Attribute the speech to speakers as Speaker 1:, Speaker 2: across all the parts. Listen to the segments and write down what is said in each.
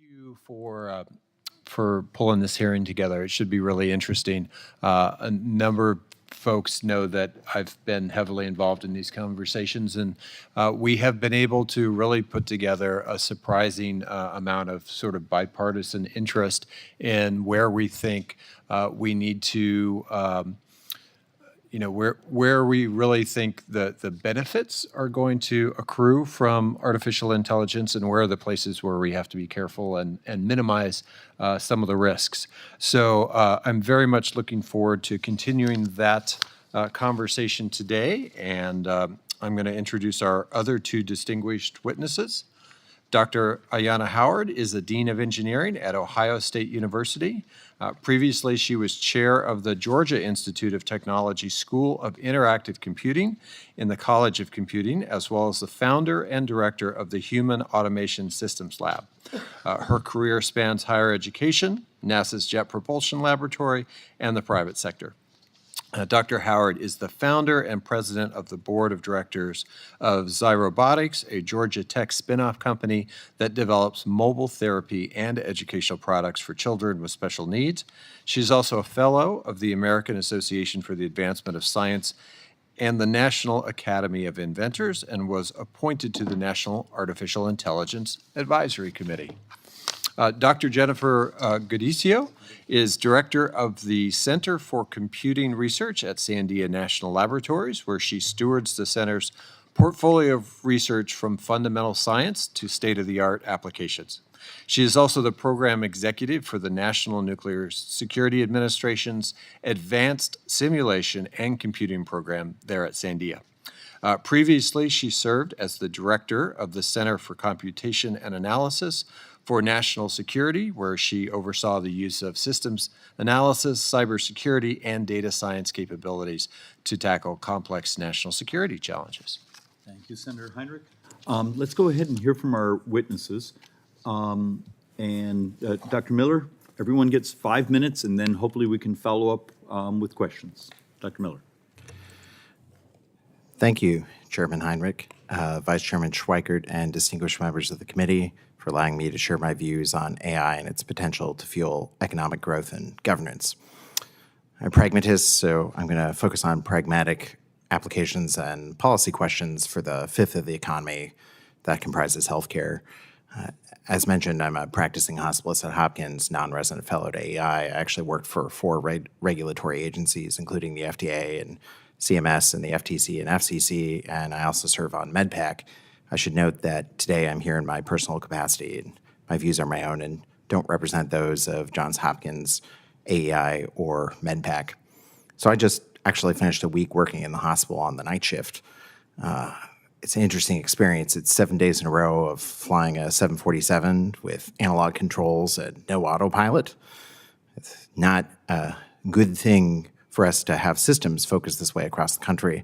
Speaker 1: you for pulling this hearing together. It should be really interesting. A number of folks know that I've been heavily involved in these conversations, and we have been able to really put together a surprising amount of sort of bipartisan interest in where we think we need to where we really think the benefits are going to accrue from artificial intelligence, and where are the places where we have to be careful and minimize some of the risks. So I'm very much looking forward to continuing that conversation today, and I'm going to introduce our other two distinguished witnesses. Dr. Ayanna Howard is the Dean of Engineering at Ohio State University. Previously, she was chair of the Georgia Institute of Technology School of Interactive Computing in the College of Computing, as well as the founder and director of the Human Automation Systems Lab. Her career spans higher education, NASA's Jet Propulsion Laboratory, and the private sector. Dr. Howard is the founder and president of the board of directors of Zyrobotics, a Georgia Tech spinoff company that develops mobile therapy and educational products for children with special needs. She's also a fellow of the American Association for the Advancement of Science and the National Academy of Inventors, and was appointed to the National Artificial Intelligence Advisory Committee. Dr. Jennifer Giso is director of the Center for Computing Research at Sandia National Laboratories, where she stewards the center's portfolio of research from fundamental science to state-of-the-art applications. She is also the program executive for the National Nuclear Security Administration's Advanced Simulation and Computing Program there at Sandia. Previously, she served as the director of the Center for Computation and Analysis for National Security, where she oversaw the use of systems analysis, cybersecurity, and data science capabilities to tackle complex national security challenges.
Speaker 2: Thank you, Senator Heinrich. Let's go ahead and hear from our witnesses. Dr. Miller, everyone gets 5 minutes, and then hopefully we can follow up with questions. Dr. Miller.
Speaker 3: Thank you, Chairman Heinrich, Vice Chairman Schweikert, and distinguished members of the committee for allowing me to share my views on AI and its potential to fuel economic growth and governance. I'm a pragmatist, so I'm going to focus on pragmatic applications and policy questions for the fifth of the economy that comprises healthcare. As mentioned, I'm a practicing hospitalist at Hopkins, non-resident fellow at AEI. I actually worked for 4 regulatory agencies, including the FDA and CMS and the FTC and FCC, and I also serve on MedPAC. I should note that today I'm here in my personal capacity, and my views are my own and don't represent those of Johns Hopkins, AEI, or MedPAC. So I just actually finished a week working in the hospital on the night shift. It's an interesting experience. It's 7 days in a row of flying a 747 with analog controls and no autopilot. It's not a good thing for us to have systems focused this way across the country.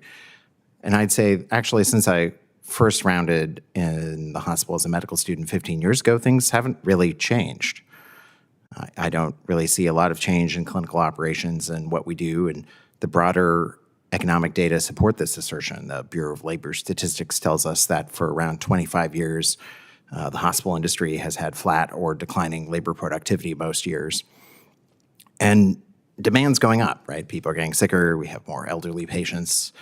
Speaker 3: And I'd say, actually, since I first rounded in the hospital as a medical student 15 years ago, things haven't really changed. I don't really see a lot of change in clinical operations and what we do, and the broader economic data support this assertion. The Bureau of Labor Statistics tells us that for around 25 years, the hospital industry has had flat or declining labor productivity most years. And demand's going up, right? People are getting sicker, we have more elderly patients,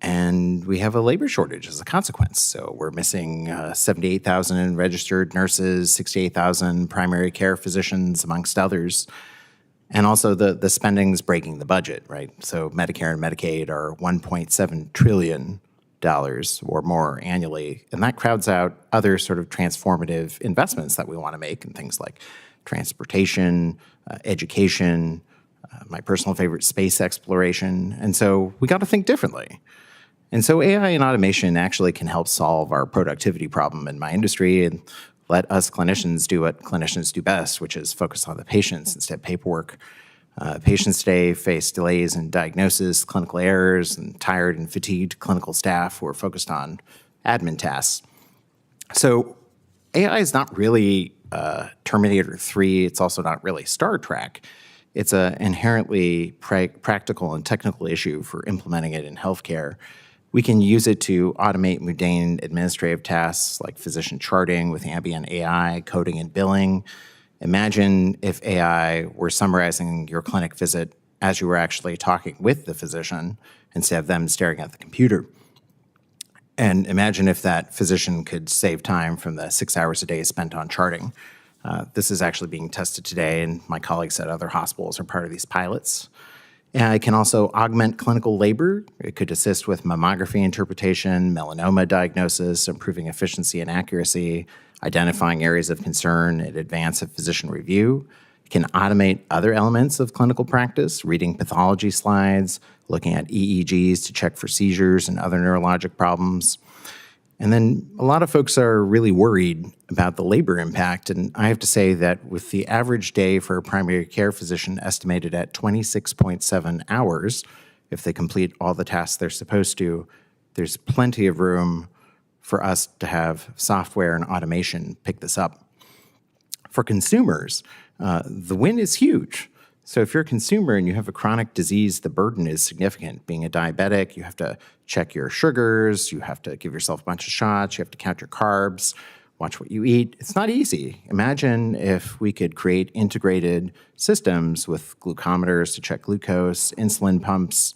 Speaker 3: and we have a labor shortage as a consequence. So we're missing 78,000 registered nurses, 68,000 primary care physicians, amongst others. And also the spending's breaking the budget, right? So Medicare and Medicaid are $1.7 trillion or more annually, and that crowds out other sort of transformative investments that we want to make in things like transportation, education, my personal favorite, space exploration. And so we got to think differently. And so AI and automation actually can help solve our productivity problem in my industry and let us clinicians do what clinicians do best, which is focus on the patients instead of paperwork. Patients today face delays in diagnosis, clinical errors, and tired and fatigued clinical staff who are focused on admin tasks. So AI is not really Terminator 3. It's also not really Star Trek. It's an inherently practical and technical issue for implementing it in healthcare. We can use it to automate mundane administrative tasks like physician charting with ambient AI, coding and billing. Imagine if AI were summarizing your clinic visit as you were actually talking with the physician instead of them staring at the computer. And imagine if that physician could save time from the 6 hours a day spent on charting. This is actually being tested today, and my colleagues at other hospitals are part of these pilots. It can also augment clinical labor. It could assist with mammography interpretation, melanoma diagnosis, improving efficiency and accuracy, identifying areas of concern in advance of physician review. It can automate other elements of clinical practice, reading pathology slides, looking at EEGs to check for seizures and other neurologic problems. And then a lot of folks are really worried about the labor impact. And I have to say that with the average day for a primary care physician estimated at 26.7 hours, if they complete all the tasks they're supposed to, there's plenty of room for us to have software and automation pick this up. For consumers, the win is huge. So if you're a consumer and you have a chronic disease, the burden is significant. Being a diabetic, you have to check your sugars, you have to give yourself a bunch of shots, you have to count your carbs, watch what you eat. It's not easy. Imagine if we could create integrated systems with glucometers to check glucose, insulin pumps,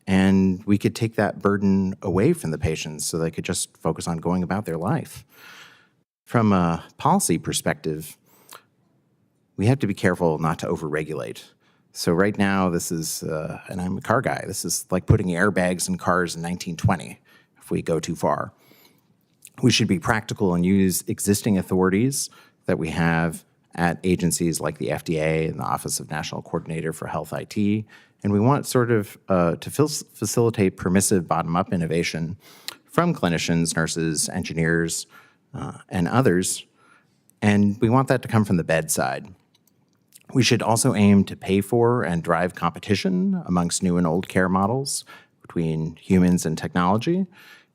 Speaker 3: and we could take that burden away from the patients so they could just focus on going about their life. From a policy perspective, we have to be careful not to overregulate. So right now, this is, and I'm a car guy, this is like putting airbags in cars in 1920 if we go too far. We should be practical and use existing authorities that we have at agencies like the FDA and the Office of National Coordinator for Health IT. And we want sort of to facilitate permissive bottom-up innovation from clinicians, nurses, engineers, and others. And we want that to come from the bedside. We should also aim to pay for and drive competition amongst new and old care models between humans and technology.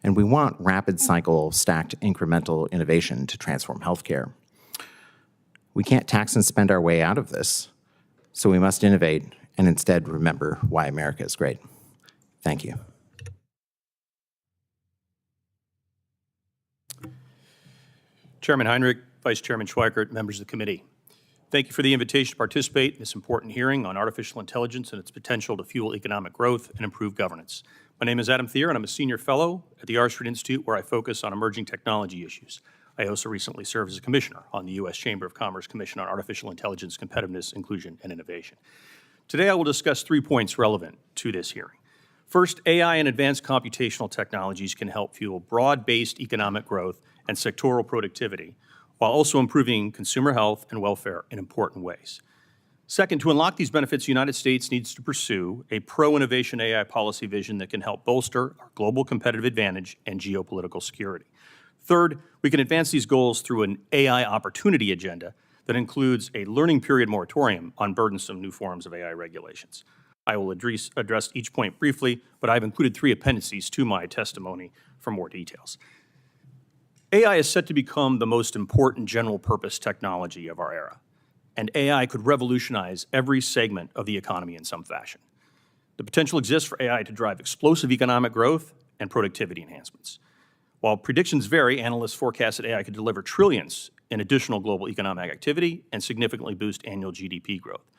Speaker 3: And we want rapid cycle, stacked incremental innovation to transform healthcare. We can't tax and spend our way out of this, so we must innovate and instead remember why America is great. Thank you.
Speaker 4: Chairman Heinrich, Vice Chairman Schweikert, members of the committee. Thank you for the invitation to participate in this important hearing on artificial intelligence and its potential to fuel economic growth and improve governance. My name is Adam Thier, and I'm a senior fellow at the R Street Institute, where I focus on emerging technology issues. I also recently served as a commissioner on the U.S. Chamber of Commerce Commission on Artificial Intelligence, Competitiveness, Inclusion, and Innovation. Today, I will discuss 3 points relevant to this hearing. First, AI and advanced computational technologies can help fuel broad-based economic growth and sectoral productivity, while also improving consumer health and welfare in important ways. Second, to unlock these benefits, the United States needs to pursue a pro-innovation AI policy vision that can help bolster our global competitive advantage and geopolitical security. Third, we can advance these goals through an AI opportunity agenda that includes a learning period moratorium on burdensome new forms of AI regulations. I will address each point briefly, but I've included 3 appendices to my testimony for more details. AI is set to become the most important general-purpose technology of our era, and AI could revolutionize every segment of the economy in some fashion. The potential exists for AI to drive explosive economic growth and productivity enhancements. While predictions vary, analysts forecast that AI could deliver trillions in additional global economic activity and significantly boost annual GDP growth.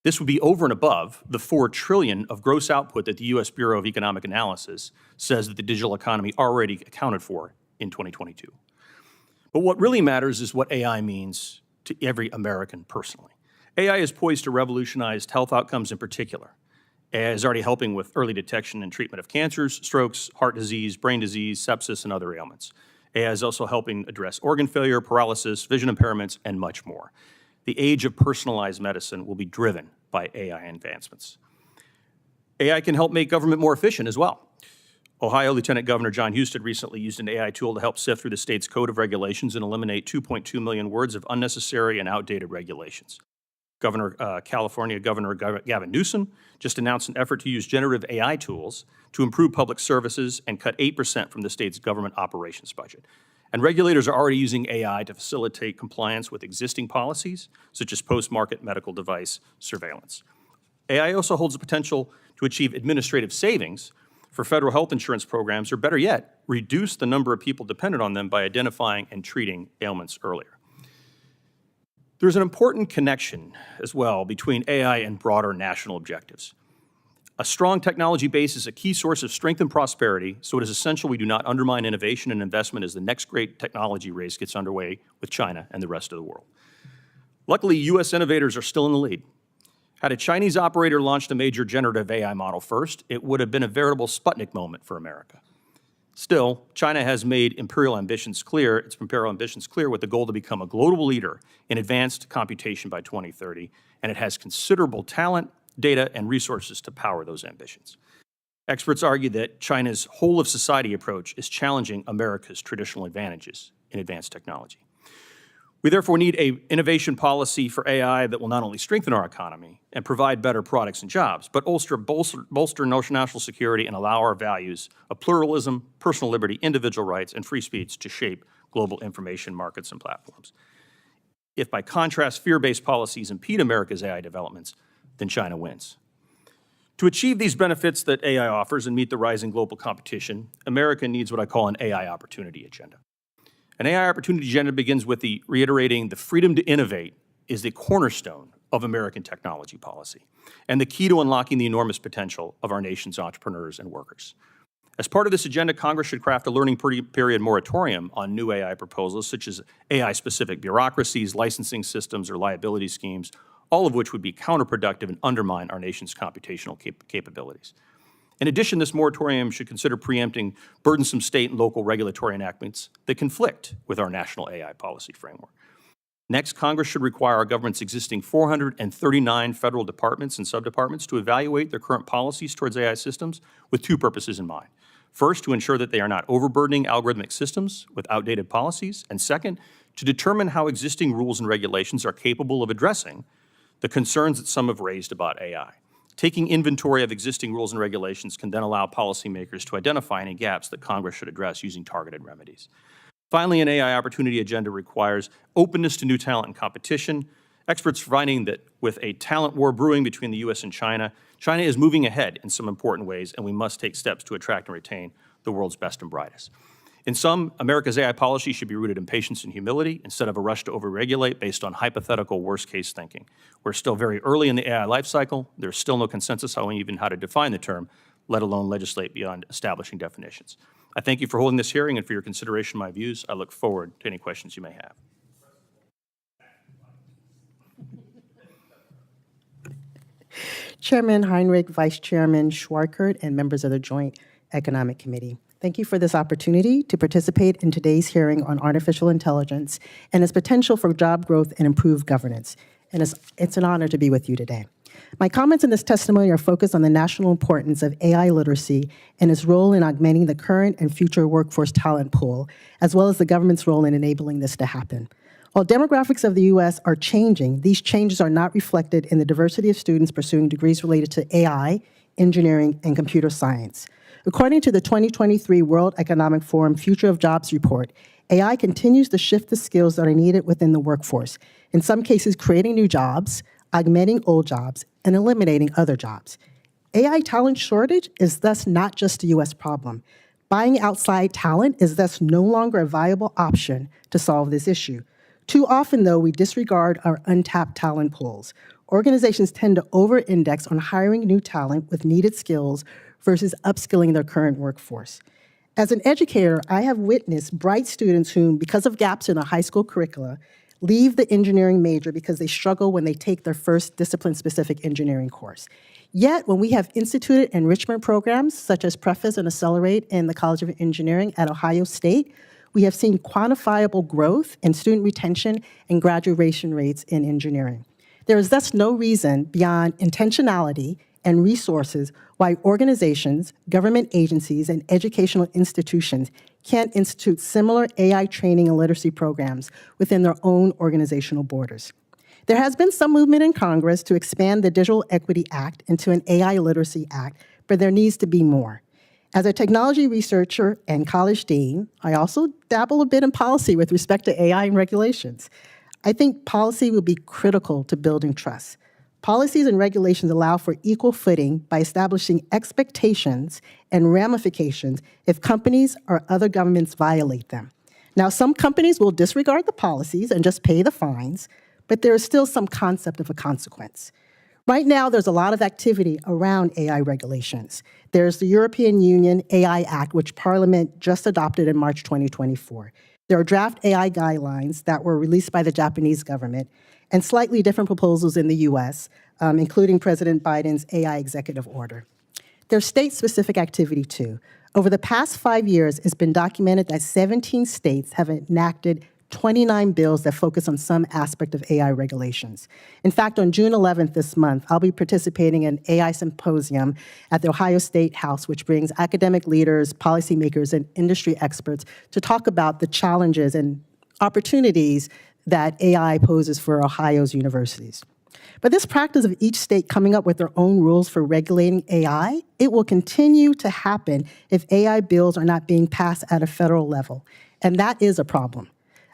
Speaker 4: This would be over and above the $4 trillion of gross output that the U.S. Bureau of Economic Analysis says that the digital economy already accounted for in 2022. But what really matters is what AI means to every American personally. AI is poised to revolutionize health outcomes in particular. AI is already helping with early detection and treatment of cancers, strokes, heart disease, brain disease, sepsis, and other ailments. AI is also helping address organ failure, paralysis, vision impairments, and much more. The age of personalized medicine will be driven by AI advancements. AI can help make government more efficient as well. Ohio Lieutenant Governor John Husted recently used an AI tool to help sift through the state's code of regulations and eliminate 2.2 million words of unnecessary and outdated regulations. California Governor Gavin Newsom just announced an effort to use generative AI tools to improve public services and cut 8% from the state's government operations budget. And regulators are already using AI to facilitate compliance with existing policies, such as post-market medical device surveillance. AI also holds the potential to achieve administrative savings for federal health insurance programs, or better yet, reduce the number of people dependent on them by identifying and treating ailments earlier. There's an important connection as well between AI and broader national objectives. A strong technology base is a key source of strength and prosperity, so it is essential we do not undermine innovation and investment as the next great technology race gets underway with China and the rest of the world. Luckily, U.S. innovators are still in the lead. Had a Chinese operator launched a major generative AI model first, it would have been a veritable Sputnik moment for America. Still, China has made its imperial ambitions clear with the goal to become a global leader in advanced computation by 2030, and it has considerable talent, data, and resources to power those ambitions. Experts argue that China's whole-of-society approach is challenging America's traditional advantages in advanced technology. We therefore need an innovation policy for AI that will not only strengthen our economy and provide better products and jobs, but bolster national security and allow our values of pluralism, personal liberty, individual rights, and free speech to shape global information markets and platforms. If, by contrast, fear-based policies impede America's AI developments, then China wins. To achieve these benefits that AI offers and meet the rising global competition, America needs what I call an AI opportunity agenda. An AI opportunity agenda begins with reiterating the freedom to innovate is the cornerstone of American technology policy and the key to unlocking the enormous potential of our nation's entrepreneurs and workers. As part of this agenda, Congress should craft a learning period moratorium on new AI proposals, such as AI-specific bureaucracies, licensing systems, or liability schemes, all of which would be counterproductive and undermine our nation's computational capabilities. In addition, this moratorium should consider preempting burdensome state and local regulatory enactments that conflict with our national AI policy framework. Next, Congress should require our government's existing 439 federal departments and subdepartments to evaluate their current policies towards AI systems with two purposes in mind. First, to ensure that they are not overburdening algorithmic systems with outdated policies, and second, to determine how existing rules and regulations are capable of addressing the concerns that some have raised about AI. Taking inventory of existing rules and regulations can then allow policymakers to identify any gaps that Congress should address using targeted remedies. Finally, an AI opportunity agenda requires openness to new talent and competition. Experts are finding that with a talent war brewing between the U.S. and China, China is moving ahead in some important ways, and we must take steps to attract and retain the world's best and brightest. In sum, America's AI policy should be rooted in patience and humility instead of a rush to overregulate based on hypothetical worst-case thinking. We're still very early in the AI life cycle. There's still no consensus on even how to define the term, let alone legislate beyond establishing definitions. I thank you for holding this hearing and for your consideration of my views. I look forward to any questions you may have.
Speaker 5: Chairman Heinrich, Vice Chairman Schweikert, and members of the Joint Economic Committee. Thank you for this opportunity to participate in today's hearing on artificial intelligence and its potential for job growth and improved governance. And it's an honor to be with you today. My comments in this testimony are focused on the national importance of AI literacy and its role in augmenting the current and future workforce talent pool, as well as the government's role in enabling this to happen. While demographics of the U.S. are changing, these changes are not reflected in the diversity of students pursuing degrees related to AI, engineering, and computer science. According to the 2023 World Economic Forum Future of Jobs report, AI continues to shift the skills that are needed within the workforce, in some cases creating new jobs, augmenting old jobs, and eliminating other jobs. AI talent shortage is thus not just a U.S. problem. Buying outside talent is thus no longer a viable option to solve this issue. Too often, though, we disregard our untapped talent pools. Organizations tend to over-index on hiring new talent with needed skills versus upskilling their current workforce. As an educator, I have witnessed bright students whom, because of gaps in their high school curricula, leave the engineering major because they struggle when they take their first discipline-specific engineering course. Yet, when we have instituted enrichment programs, such as Preface and Accelerate in the College of Engineering at Ohio State, we have seen quantifiable growth in student retention and graduation rates in engineering. There is thus no reason beyond intentionality and resources why organizations, government agencies, and educational institutions can't institute similar AI training and literacy programs within their own organizational borders. There has been some movement in Congress to expand the Digital Equity Act into an AI Literacy Act, but there needs to be more. As a technology researcher and college dean, I also dabble a bit in policy with respect to AI and regulations. I think policy will be critical to building trust. Policies and regulations allow for equal footing by establishing expectations and ramifications if companies or other governments violate them. Now, some companies will disregard the policies and just pay the fines, but there is still some concept of a consequence. Right now, there's a lot of activity around AI regulations. There's the European Union AI Act, which Parliament just adopted in March 2024. There are draft AI guidelines that were released by the Japanese government, and slightly different proposals in the US, including President Biden's AI executive order. There's state-specific activity too. Over the past 5 years, it's been documented that 17 states have enacted 29 bills that focus on some aspect of AI regulations. In fact, on June 11th this month, I'll be participating in an AI symposium at the Ohio State House, which brings academic leaders, policymakers, and industry experts to talk about the challenges and opportunities that AI poses for Ohio's universities. But this practice of each state coming up with their own rules for regulating AI, it will continue to happen if AI bills are not being passed at a federal level. And that is a problem.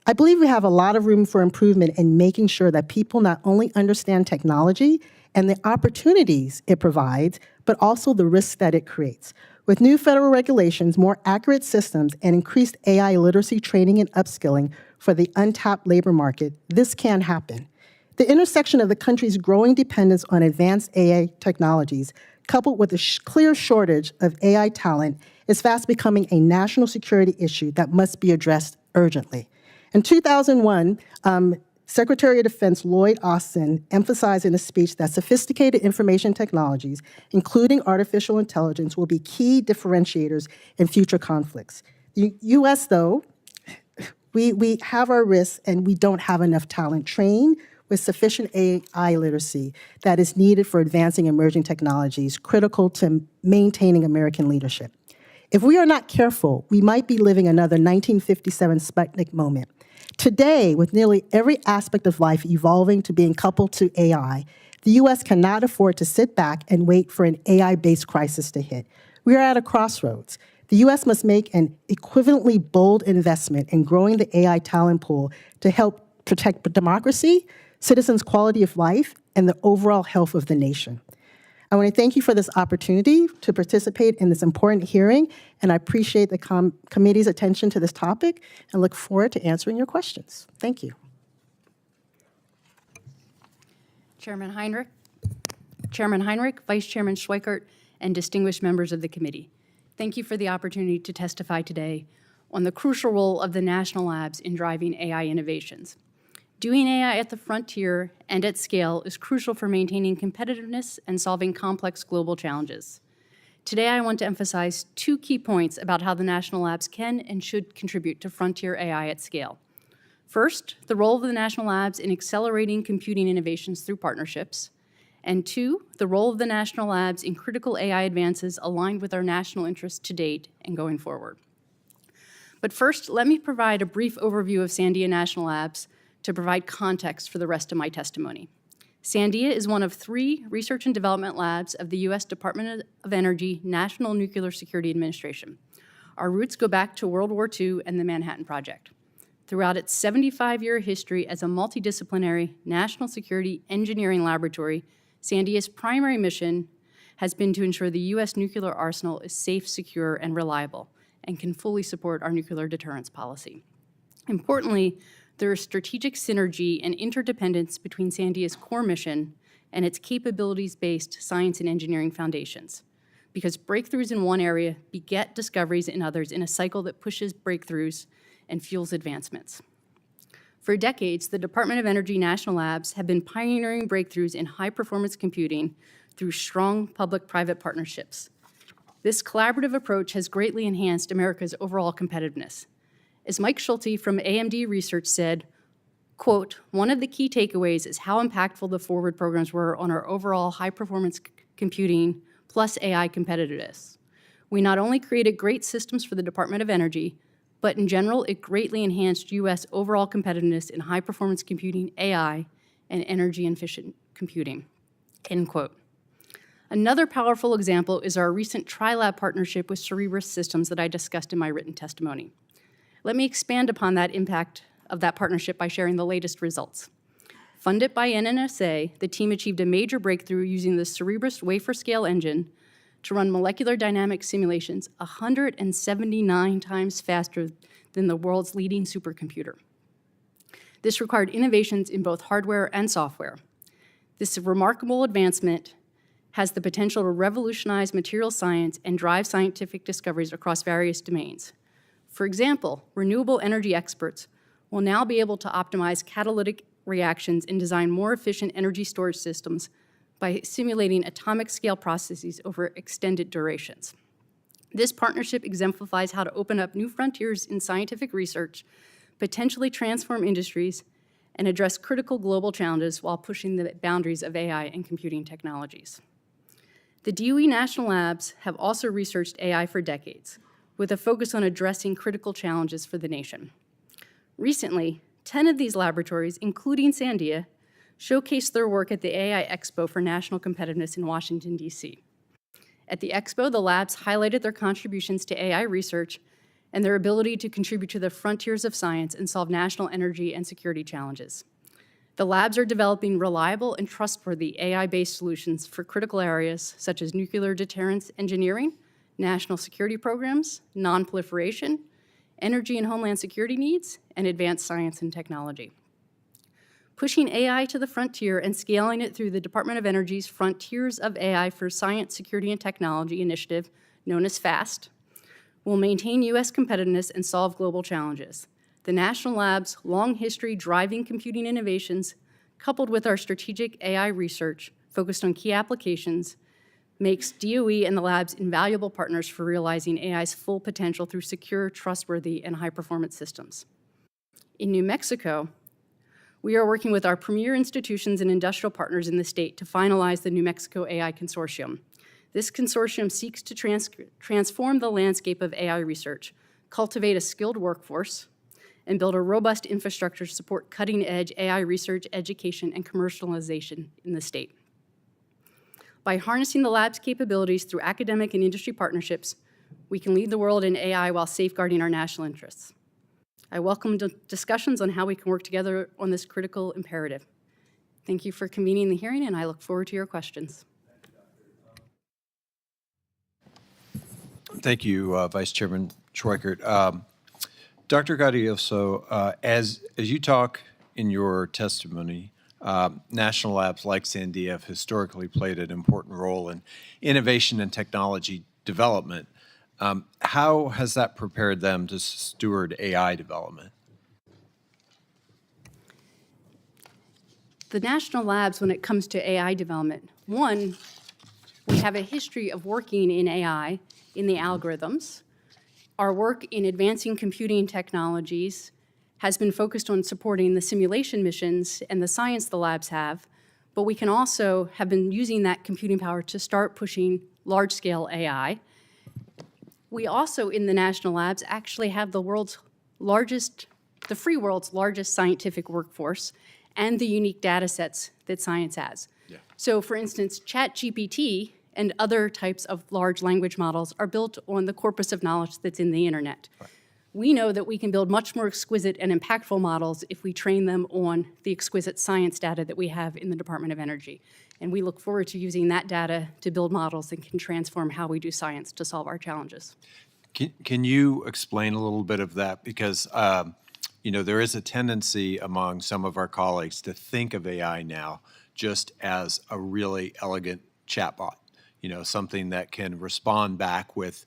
Speaker 5: I believe we have a lot of room for improvement in making sure that people not only understand technology and the opportunities it provides, but also the risks that it creates. With new federal regulations, more accurate systems, and increased AI literacy training and upskilling for the untapped labor market, this can happen. The intersection of the country's growing dependence on advanced AI technologies, coupled with a clear shortage of AI talent, is fast becoming a national security issue that must be addressed urgently. In 2001, Secretary of Defense Lloyd Austin emphasized in a speech that sophisticated information technologies, including artificial intelligence, will be key differentiators in future conflicts. The U.S., though, we have our risks and we don't have enough talent trained with sufficient AI literacy that is needed for advancing emerging technologies critical to maintaining American leadership. If we are not careful, we might be living another 1957 Sputnik moment. Today, with nearly every aspect of life evolving to being coupled to AI, the U.S. cannot afford to sit back and wait for an AI-based crisis to hit. We are at a crossroads. The U.S. must make an equivalently bold investment in growing the AI talent pool to help protect democracy, citizens' quality of life, and the overall health of the nation. I want to thank you for this opportunity to participate in this important hearing, and I appreciate the committee's attention to this topic and look forward to answering your questions. Thank you.
Speaker 6: Chairman Heinrich, Vice Chairman Schweikert, and distinguished members of the committee. Thank you for the opportunity to testify today on the crucial role of the national labs in driving AI innovations. Doing AI at the frontier and at scale is crucial for maintaining competitiveness and solving complex global challenges. Today, I want to emphasize 2 key points about how the national labs can and should contribute to frontier AI at scale. First, the role of the national labs in accelerating computing innovations through partnerships. And 2, the role of the national labs in critical AI advances aligned with our national interests to date and going forward. But first, let me provide a brief overview of Sandia National Labs to provide context for the rest of my testimony. Sandia is one of 3 research and development labs of the U.S. Department of Energy National Nuclear Security Administration. Our roots go back to World War II and the Manhattan Project. Throughout its 75-year history as a multidisciplinary national security engineering laboratory, Sandia's primary mission has been to ensure the U.S. nuclear arsenal is safe, secure, and reliable, and can fully support our nuclear deterrence policy. Importantly, there is strategic synergy and interdependence between Sandia's core mission and its capabilities-based science and engineering foundations, because breakthroughs in one area beget discoveries in others in a cycle that pushes breakthroughs and fuels advancements. For decades, the Department of Energy National Labs have been pioneering breakthroughs in high-performance computing through strong public-private partnerships. This collaborative approach has greatly enhanced America's overall competitiveness. As Mike Schulte from AMD Research said, quote, "One of the key takeaways is how impactful the forward programs were on our overall high-performance computing plus AI competitiveness. We not only created great systems for the Department of Energy, but in general, it greatly enhanced U.S. overall competitiveness in high-performance computing, AI, and energy-efficient computing," end quote. Another powerful example is our recent Tri-Lab partnership with Cerebras Systems that I discussed in my written testimony. Let me expand upon that impact of that partnership by sharing the latest results. Funded by NNSA, the team achieved a major breakthrough using the Cerebrus wafer-scale engine to run molecular dynamics simulations 179 times faster than the world's leading supercomputer. This required innovations in both hardware and software. This remarkable advancement has the potential to revolutionize material science and drive scientific discoveries across various domains. For example, renewable energy experts will now be able to optimize catalytic reactions and design more efficient energy storage systems by simulating atomic scale processes over extended durations. This partnership exemplifies how to open up new frontiers in scientific research, potentially transform industries, and address critical global challenges while pushing the boundaries of AI and computing technologies. The DOE National Labs have also researched AI for decades, with a focus on addressing critical challenges for the nation. Recently, 10 of these laboratories, including Sandia, showcased their work at the AI Expo for National Competitiveness in Washington, D.C. At the Expo, the labs highlighted their contributions to AI research and their ability to contribute to the frontiers of science and solve national energy and security challenges. The labs are developing reliable and trustworthy AI-based solutions for critical areas such as nuclear deterrence engineering, national security programs, non-proliferation, energy and homeland security needs, and advanced science and technology. Pushing AI to the frontier and scaling it through the Department of Energy's Frontiers of AI for Science, Security, and Technology initiative, known as FAST, will maintain U.S. competitiveness and solve global challenges. The National Labs' long history driving computing innovations, coupled with our strategic AI research focused on key applications, makes DOE and the labs invaluable partners for realizing AI's full potential through secure, trustworthy, and high-performance systems. In New Mexico, we are working with our premier institutions and industrial partners in the state to finalize the New Mexico AI Consortium. This consortium seeks to transform the landscape of AI research, cultivate a skilled workforce, and build a robust infrastructure to support cutting-edge AI research, education, and commercialization in the state. By harnessing the lab's capabilities through academic and industry partnerships, we can lead the world in AI while safeguarding our national interests. I welcome discussions on how we can work together on this critical imperative. Thank you for convening the hearing, and I look forward to your questions.
Speaker 1: Thank you, Vice Chairman Schweikert. Dr. Giso, as you talk in your testimony, national labs like Sandia have historically played an important role in innovation and technology development. How has that prepared them to steward AI development?
Speaker 6: The national labs, when it comes to AI development, one, we have a history of working in AI, in the algorithms. Our work in advancing computing technologies has been focused on supporting the simulation missions and the science the labs have, but we can also have been using that computing power to start pushing large-scale AI. We also, in the national labs, actually have the free world's largest scientific workforce and the unique data sets that science has. Yeah. So for instance, ChatGPT and other types of large language models are built on the corpus of knowledge that's in the internet. Right. We know that we can build much more exquisite and impactful models if we train them on the exquisite science data that we have in the Department of Energy. And we look forward to using that data to build models that can transform how we do science to solve our challenges.
Speaker 1: Can you explain a little bit of that? Because there is a tendency among some of our colleagues to think of AI now just as a really elegant chatbot, something that can respond back with,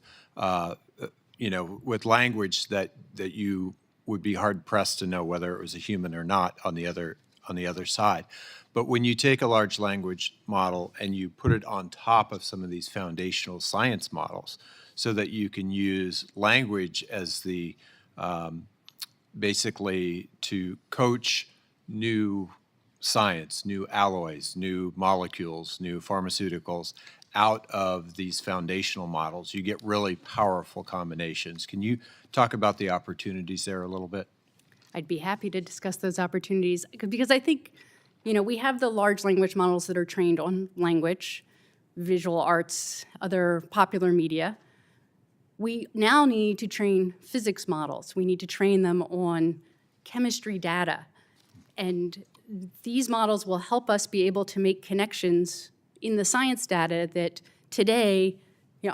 Speaker 1: with language that you would be hard pressed to know whether it was a human or not on the other side. But when you take a large language model and you put it on top of some of these foundational science models, so that you can use language as the basically to coach new science, new alloys, new molecules, new pharmaceuticals out of these foundational models, you get really powerful combinations. Can you talk about the opportunities there a little bit?
Speaker 6: I'd be happy to discuss those opportunities because I think, we have the large language models that are trained on language, visual arts, other popular media. We now need to train physics models. We need to train them on chemistry data. And these models will help us be able to make connections in the science data that today,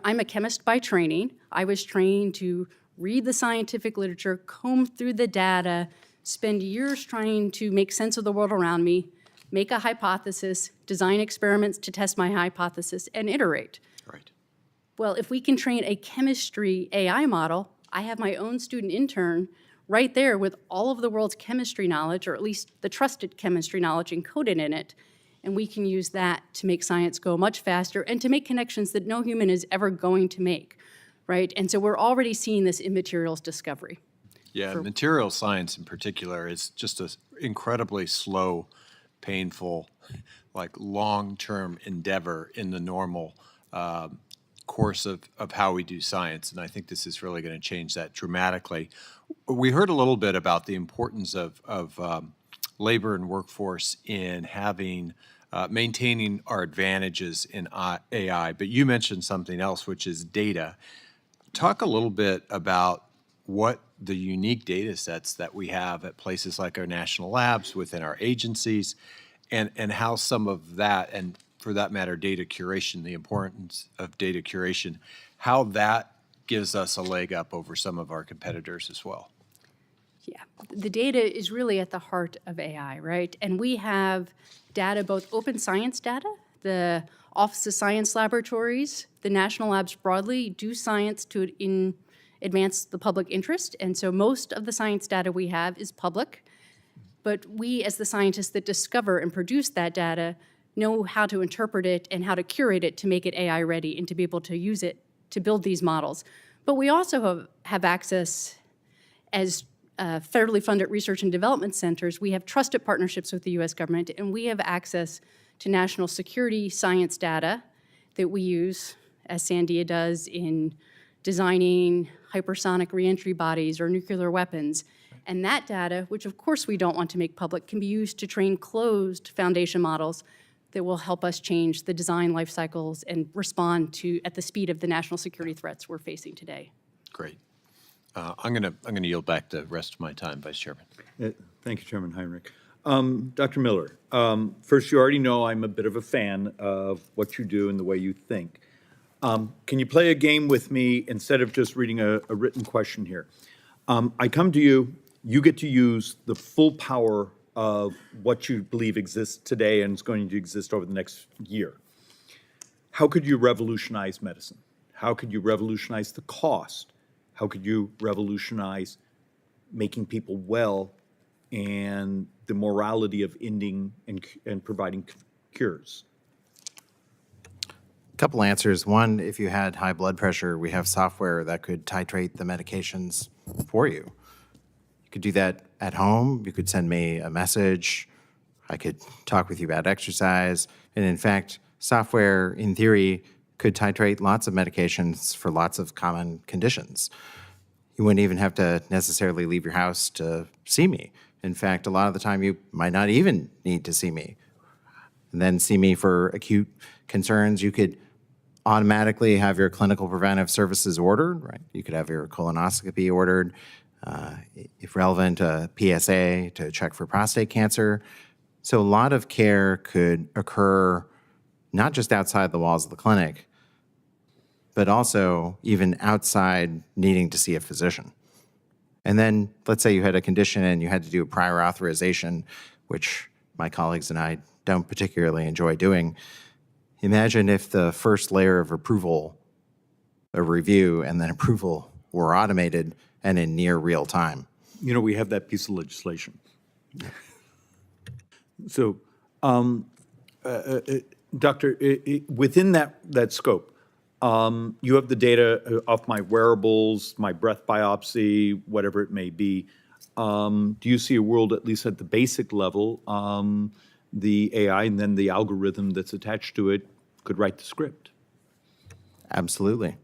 Speaker 6: I'm a chemist by training. I was trained to read the scientific literature, comb through the data, spend years trying to make sense of the world around me, make a hypothesis, design experiments to test my hypothesis, and iterate.
Speaker 1: Right.
Speaker 6: Well, if we can train a chemistry AI model, I have my own student intern right there with all of the world's chemistry knowledge, or at least the trusted chemistry knowledge encoded in it, and we can use that to make science go much faster and to make connections that no human is ever going to make, right? And so we're already seeing this in materials discovery.
Speaker 1: Yeah, material science in particular is just an incredibly slow, painful, like long-term endeavor in the normal course of how we do science. And I think this is really going to change that dramatically. We heard a little bit about the importance of labor and workforce in having maintaining our advantages in AI, but you mentioned something else, which is data. Talk a little bit about what the unique data sets that we have at places like our national labs, within our agencies, and how some of that, and for that matter, data curation, the importance of data curation, how that gives us a leg up over some of our competitors as well.
Speaker 6: Yeah, the data is really at the heart of AI, right? And we have data, both open science data, the Office of Science Laboratories, the national labs broadly do science to advance the public interest. And so most of the science data we have is public. But we, as the scientists that discover and produce that data, know how to interpret it and how to curate it to make it AI ready and to be able to use it to build these models. But we also have access as federally funded research and development centers. We have trusted partnerships with the US government, and we have access to national security science data that we use, as Sandia does, in designing hypersonic reentry bodies or nuclear weapons. And that data, which of course we don't want to make public, can be used to train closed foundation models that will help us change the design life cycles and respond to at the speed of the national security threats we're facing today.
Speaker 1: Great. I'm gonna yield back the rest of my time, Vice Chairman.
Speaker 2: Thank you, Chairman Heinrich. Dr. Miller, first, you already know I'm a bit of a fan of what you do and the way you think. Can you play a game with me instead of just reading a written question here? I come to you, you get to use the full power of what you believe exists today and is going to exist over the next year. How could you revolutionize medicine? How could you revolutionize the cost? How could you revolutionize making people well and the morality of ending and providing cures?
Speaker 3: A couple answers. One, if you had high blood pressure, we have software that could titrate the medications for you. You could do that at home. You could send me a message. I could talk with you about exercise. And in fact, software, in theory, could titrate lots of medications for lots of common conditions. You wouldn't even have to necessarily leave your house to see me. In fact, a lot of the time you might not even need to see me. And then see me for acute concerns. You could automatically have your clinical preventive services ordered, right? You could have your colonoscopy ordered, if relevant, a PSA to check for prostate cancer. So a lot of care could occur not just outside the walls of the clinic, but also even outside needing to see a physician. And then let's say you had a condition and you had to do a prior authorization, which my colleagues and I don't particularly enjoy doing. Imagine if the first layer of approval, a review, and then approval were automated and in near real time.
Speaker 2: You know, we have that piece of legislation. So, Doctor, within that scope, you have the data off my wearables, my breath biopsy, whatever it may be. Do you see a world, at least at the basic level, the AI and then the algorithm that's attached to it could write the script?
Speaker 3: Absolutely.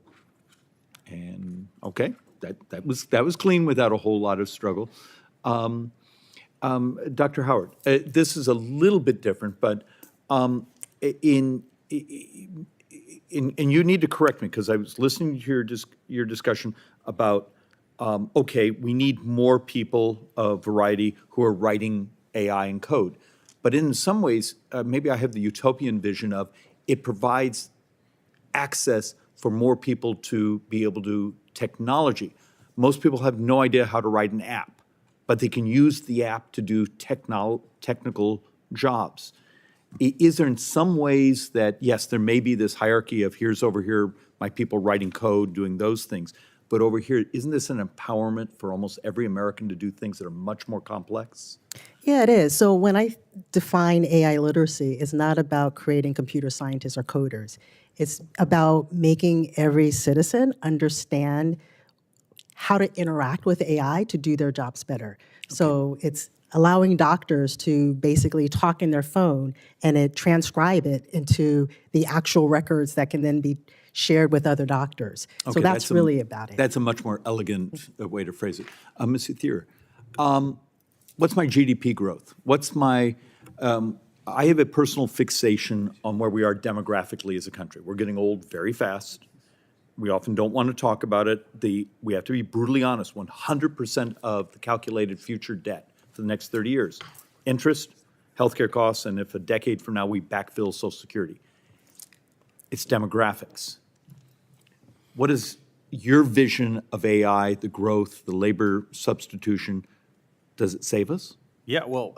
Speaker 2: And okay, that was clean without a whole lot of struggle. Dr. Howard, this is a little bit different, but and you need to correct me because I was listening to your discussion about okay, we need more people of variety who are writing AI and code. But in some ways, maybe I have the utopian vision of it provides access for more people to be able to do technology. Most people have no idea how to write an app, but they can use the app to do technical jobs. Is there in some ways that, yes, there may be this hierarchy of here's over here, my people writing code, doing those things, but over here, isn't this an empowerment for almost every American to do things that are much more complex?
Speaker 5: Yeah, it is. So when I define AI literacy, it's not about creating computer scientists or coders. It's about making every citizen understand how to interact with AI to do their jobs better. So it's allowing doctors to basically talk in their phone and it transcribe it into the actual records that can then be shared with other doctors. So
Speaker 2: Okay,
Speaker 5: that's really about it.
Speaker 2: That's a much more elegant way to phrase it. Ms. Thier, what's my GDP growth? What's my, I have a personal fixation on where we are demographically as a country. We're getting old very fast. We often don't want to talk about it. We have to be brutally honest, 100% of the calculated future debt for the next 30 years, interest, healthcare costs, and if a decade from now we backfill Social Security. It's demographics. What is your vision of AI, the growth, the labor substitution? Does it save us?
Speaker 4: Yeah, well,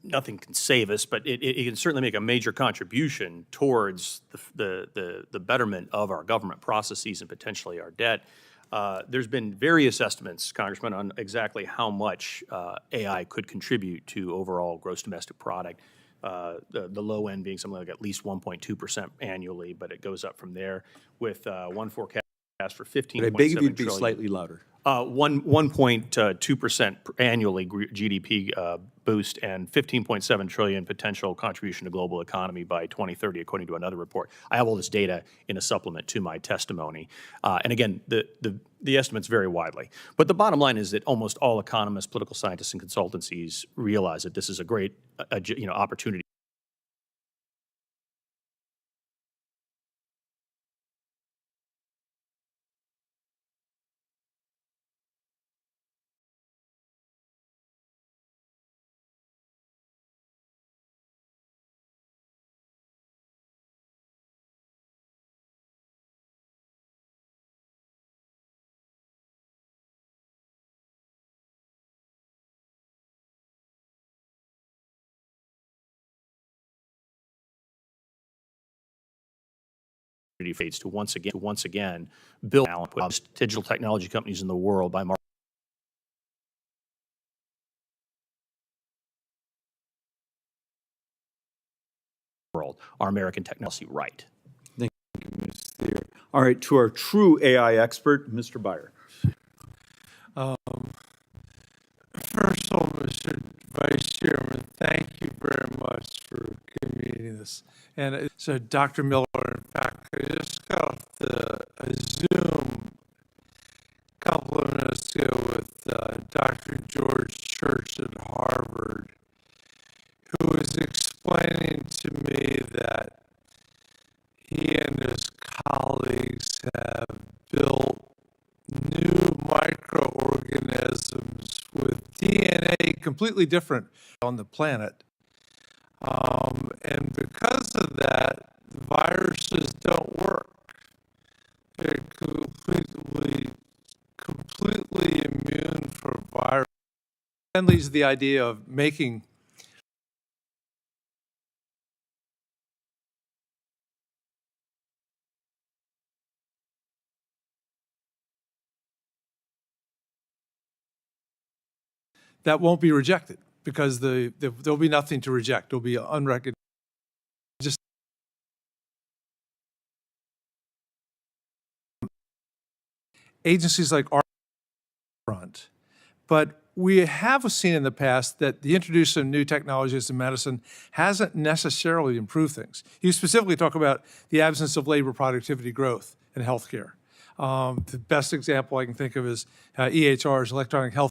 Speaker 4: nothing can save us, but it can certainly make a major contribution towards the betterment of our government processes and potentially our debt. There's been various estimates, Congressman, on exactly how much AI could contribute to overall gross domestic product. The low end being something like at least 1.2% annually, but it goes up from there with one forecast for 15.7
Speaker 2: I beg of you to be
Speaker 4: trillion.
Speaker 2: slightly louder.
Speaker 4: 1.2% annually GDP boost and 15.7 trillion potential contribution to global economy by 2030, according to another report. I have all this data in a supplement to my testimony. And again, the estimates vary widely. But the bottom line is that almost all economists, political scientists, and consultancies realize that this is a great opportunity. Fades to once again build talent with digital technology companies in the world by our American technology right.
Speaker 2: Thank you, Ms. Thier. All right, to our true AI expert, Mr. Byer.
Speaker 7: First of all, Mr. Vice Chairman, thank you very much for convening this. And so, Dr. Miller, in fact, I just got off a Zoom a couple of minutes ago with Dr. George Church at Harvard, who was explaining to me that he and his colleagues have built new microorganisms with DNA completely different on the planet. And because of that, the viruses don't work. They're completely immune for virus. And leads to the idea of making that won't be rejected because there'll be nothing to reject. It'll be unrecognized. Just agencies like our front, but we have seen in the past that the introduction of new technologies in medicine hasn't necessarily improved things. You specifically talk about the absence of labor productivity growth in healthcare. The best example I can think of is EHRs, electronic health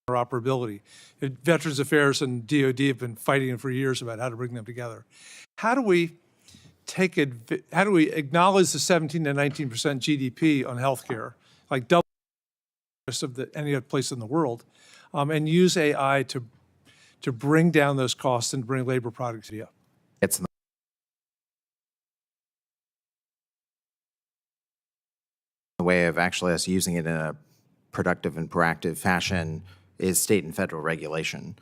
Speaker 7: interoperability. Veterans Affairs and DOD have been fighting for years about how to bring them together. How do we acknowledge the 17 to 19% GDP on healthcare, like double of any other place in the world, and use AI to bring down those costs and bring labor productivity up?
Speaker 3: It's in the way of actually us using it in a productive and proactive fashion is state and federal regulation.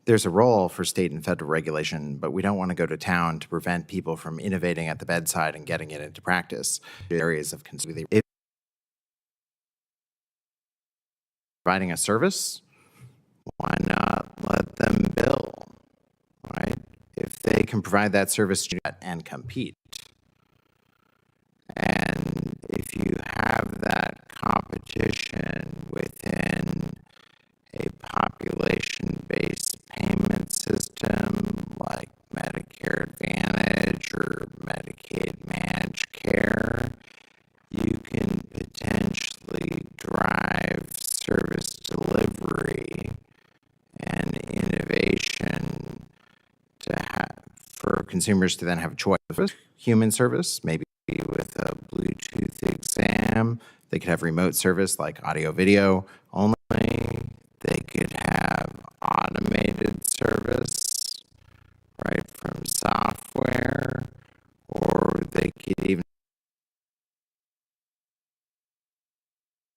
Speaker 3: There's a role for state and federal regulation, but we don't want to go to town to prevent people from innovating at the bedside and getting it into practice. Areas of concern. Providing a service, why not let them bill, right? If they can provide that service and compete. And if you have that competition within a population-based payment system like Medicare Advantage or Medicaid managed care, you can potentially drive service delivery and innovation for consumers to then have a choice of human service, maybe with a Bluetooth exam. They could have remote service like audio video only. They could have automated service right from software, or they could even,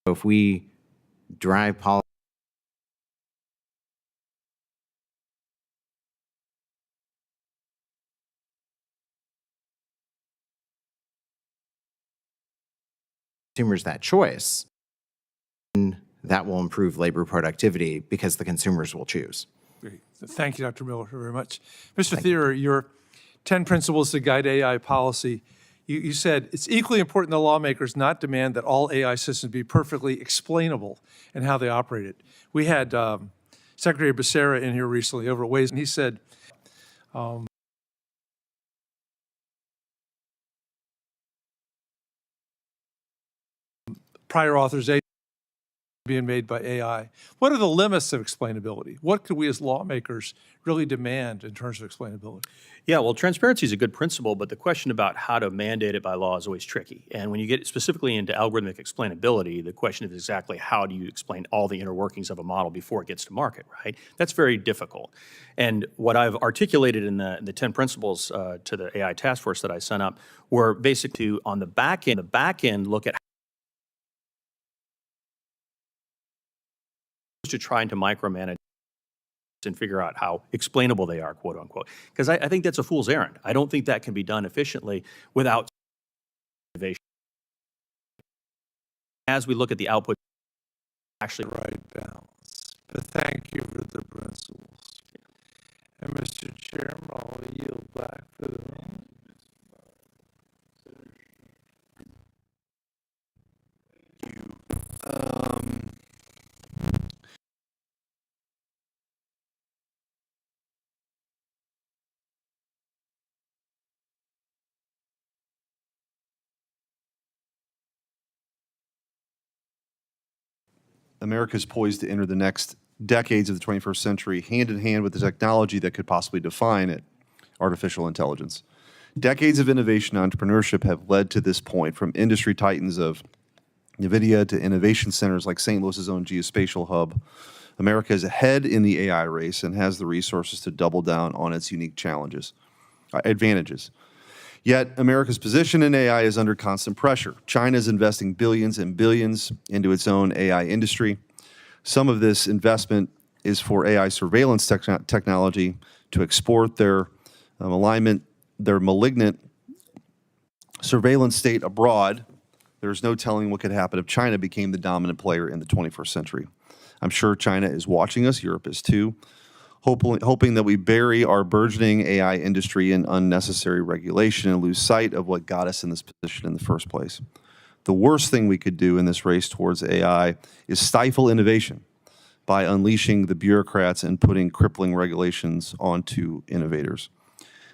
Speaker 3: if we drive policy consumers that choice, that will improve labor productivity because the consumers will choose.
Speaker 7: Great. Thank you, Dr. Miller, very much. Mr. Thierer, your 10 principles to guide AI policy, you said it's equally important that lawmakers not demand that all AI systems be perfectly explainable in how they operate it. We had Secretary Becerra in here recently over at Ways, and he said, prior authorization being made by AI. What are the limits of explainability? What could we as lawmakers really demand in terms of explainability?
Speaker 4: Yeah, well, transparency is a good principle, but the question about how to mandate it by law is always tricky. And when you get specifically into algorithmic explainability, the question is exactly how do you explain all the inner workings of a model before it gets to market, right? That's very difficult. And what I've articulated in the 10 principles to the AI task force that I sent up were basically to, on the back end, look at to trying to micromanage and figure out how explainable they are, quote unquote. Because I think that's a fool's errand. I don't think that can be done efficiently without innovation. As we look at the output, actually.
Speaker 7: Right balance. But thank you for the principles. And Mr. Chairman, I'll yield back for the moment.
Speaker 8: America is poised to enter the next decades of the 21st century hand in hand with the technology that could possibly define it, artificial intelligence. Decades of innovation and entrepreneurship have led to this point, from industry titans of NVIDIA to innovation centers like St. Louis's own geospatial hub. America is ahead in the AI race and has the resources to double down on its unique advantages. Yet, America's position in AI is under constant pressure. China is investing billions and billions into its own AI industry. Some of this investment is for AI surveillance technology to export their malignant surveillance state abroad. There's no telling what could happen if China became the dominant player in the 21st century. I'm sure China is watching us, Europe is too, hoping that we bury our burgeoning AI industry in unnecessary regulation and lose sight of what got us in this position in the first place. The worst thing we could do in this race towards AI is stifle innovation by unleashing the bureaucrats and putting crippling regulations onto innovators.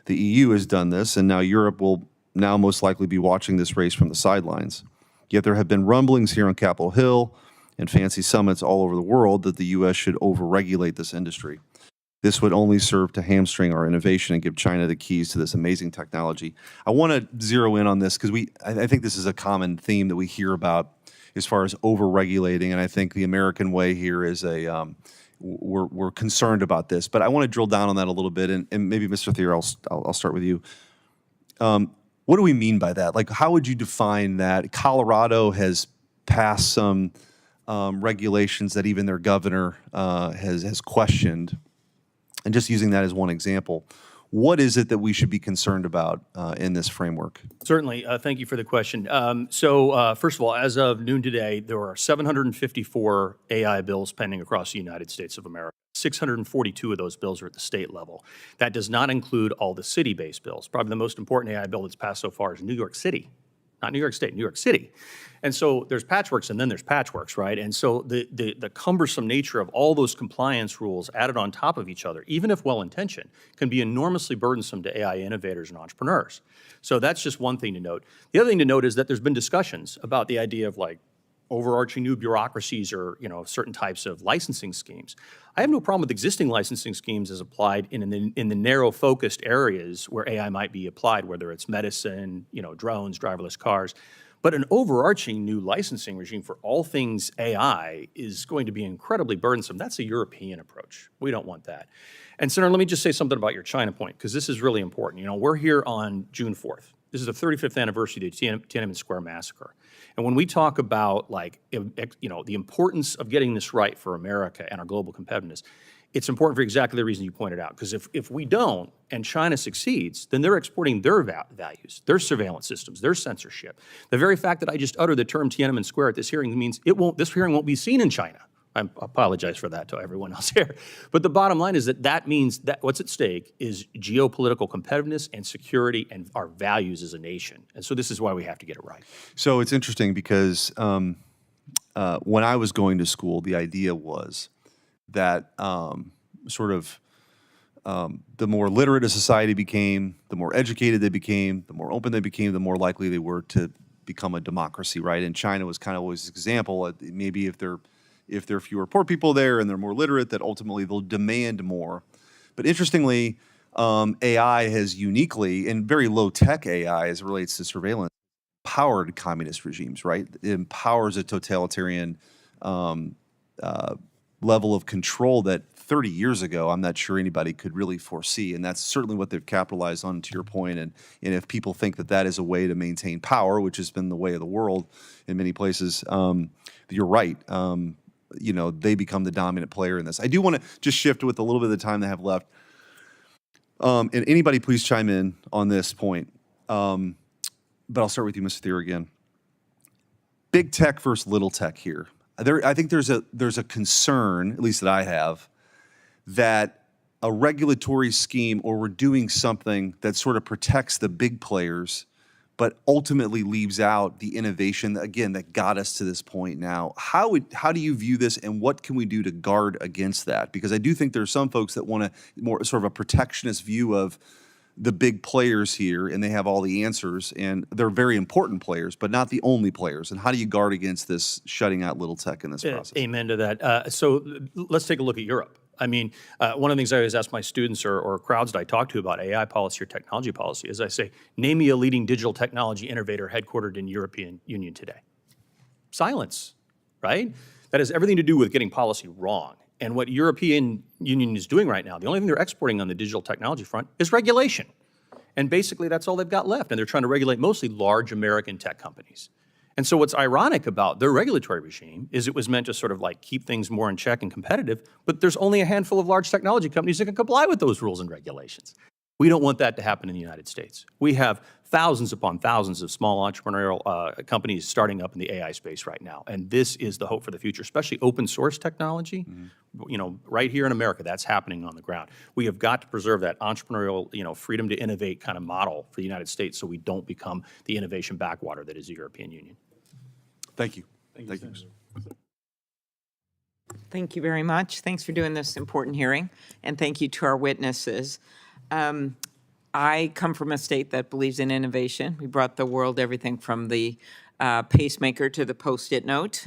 Speaker 8: The EU has done this, and now Europe will now most likely be watching this race from the sidelines. Yet there have been rumblings here on Capitol Hill and fancy summits all over the world that the U.S. should overregulate this industry. This would only serve to hamstring our innovation and give China the keys to this amazing technology. I want to zero in on this because I think this is a common theme that we hear about as far as over-regulating, and I think the American way here is we're concerned about this. But I want to drill down on that a little bit, and maybe Mr. Thier, I'll start with you. What do we mean by that? Like, how would you define that? Colorado has passed some regulations that even their governor has questioned. And just using that as one example, what is it that we should be concerned about in this framework?
Speaker 4: Certainly. Thank you for the question. First of all, as of noon today, there are 754 AI bills pending across the United States of America. 642 of those bills are at the state level. That does not include all the city-based bills. Probably the most important AI bill that's passed so far is New York City. Not New York State, New York City. And so there's patchworks and then there's patchworks, right? And so the cumbersome nature of all those compliance rules added on top of each other, even if well-intentioned, can be enormously burdensome to AI innovators and entrepreneurs. So that's just one thing to note. The other thing to note is that there's been discussions about the idea of like overarching new bureaucracies or, you know, certain types of licensing schemes. I have no problem with existing licensing schemes as applied in the narrow focused areas where AI might be applied, whether it's medicine, you know, drones, driverless cars. But an overarching new licensing regime for all things AI is going to be incredibly burdensome. That's a European approach. We don't want that. And Senator, let me just say something about your China point, because this is really important. You know, we're here on June 4th. This is the 35th anniversary of the Tiananmen Square massacre. And when we talk about, like, you know, the importance of getting this right for America and our global competitiveness, it's important for exactly the reason you pointed out. Because if we don't and China succeeds, then they're exporting their values, their surveillance systems, their censorship. The very fact that I just uttered the term Tiananmen Square at this hearing means this hearing won't be seen in China. I apologize for that to everyone else here. But the bottom line is that means that what's at stake is geopolitical competitiveness and security and our values as a nation. And so this is why we have to get it right.
Speaker 8: So it's interesting because when I was going to school, the idea was that the more literate a society became, the more educated they became, the more open they became, the more likely they were to become a democracy, right? And China was kind of always an example. Maybe if there are fewer poor people there and they're more literate, that ultimately they'll demand more. But interestingly, AI has uniquely, and very low-tech AI as it relates to surveillance, empowered communist regimes, right? It empowers a totalitarian level of control that 30 years ago, I'm not sure anybody could really foresee. And that's certainly what they've capitalized on, to your point. And if people think that that is a way to maintain power, which has been the way of the world in many places, you're right. You know, they become the dominant player in this. I do want to just shift with a little bit of the time they have left. And anybody please chime in on this point. But I'll start with you, Mr. Thier, again. Big tech versus little tech here. I think there's a concern, at least that I have, that a regulatory scheme or we're doing something that sort of protects the big players but ultimately leaves out the innovation, again, that got us to this point now. How do you view this, and what can we do to guard against that? Because I do think there are some folks that want a more sort of a protectionist view of the big players here, and they have all the answers, and they're very important players, but not the only players. And how do you guard against this shutting out little tech in this process?
Speaker 4: Amen to that. So let's take a look at Europe. I mean, one of the things I always ask my students or crowds that I talk to about AI policy or technology policy is I say, name me a leading digital technology innovator headquartered in European Union today. Silence, right? That has everything to do with getting policy wrong. And what European Union is doing right now, the only thing they're exporting on the digital technology front is regulation. And basically that's all they've got left. And they're trying to regulate mostly large American tech companies. And so what's ironic about their regulatory regime is it was meant to sort of like keep things more in check and competitive, but there's only a handful of large technology companies that can comply with those rules and regulations. We don't want that to happen in the United States. We have thousands upon thousands of small entrepreneurial companies starting up in the AI space right now. And this is the hope for the future, especially open source technology. You know, right here in America, that's happening on the ground. We have got to preserve that entrepreneurial, you know, freedom to innovate kind of model for the United States so we don't become the innovation backwater that is the European Union.
Speaker 8: Thank you.
Speaker 2: Thank you.
Speaker 9: Thank you very much. Thanks for doing this important hearing, and thank you to our witnesses. I come from a state that believes in innovation. We brought the world everything from the pacemaker to the Post-it note.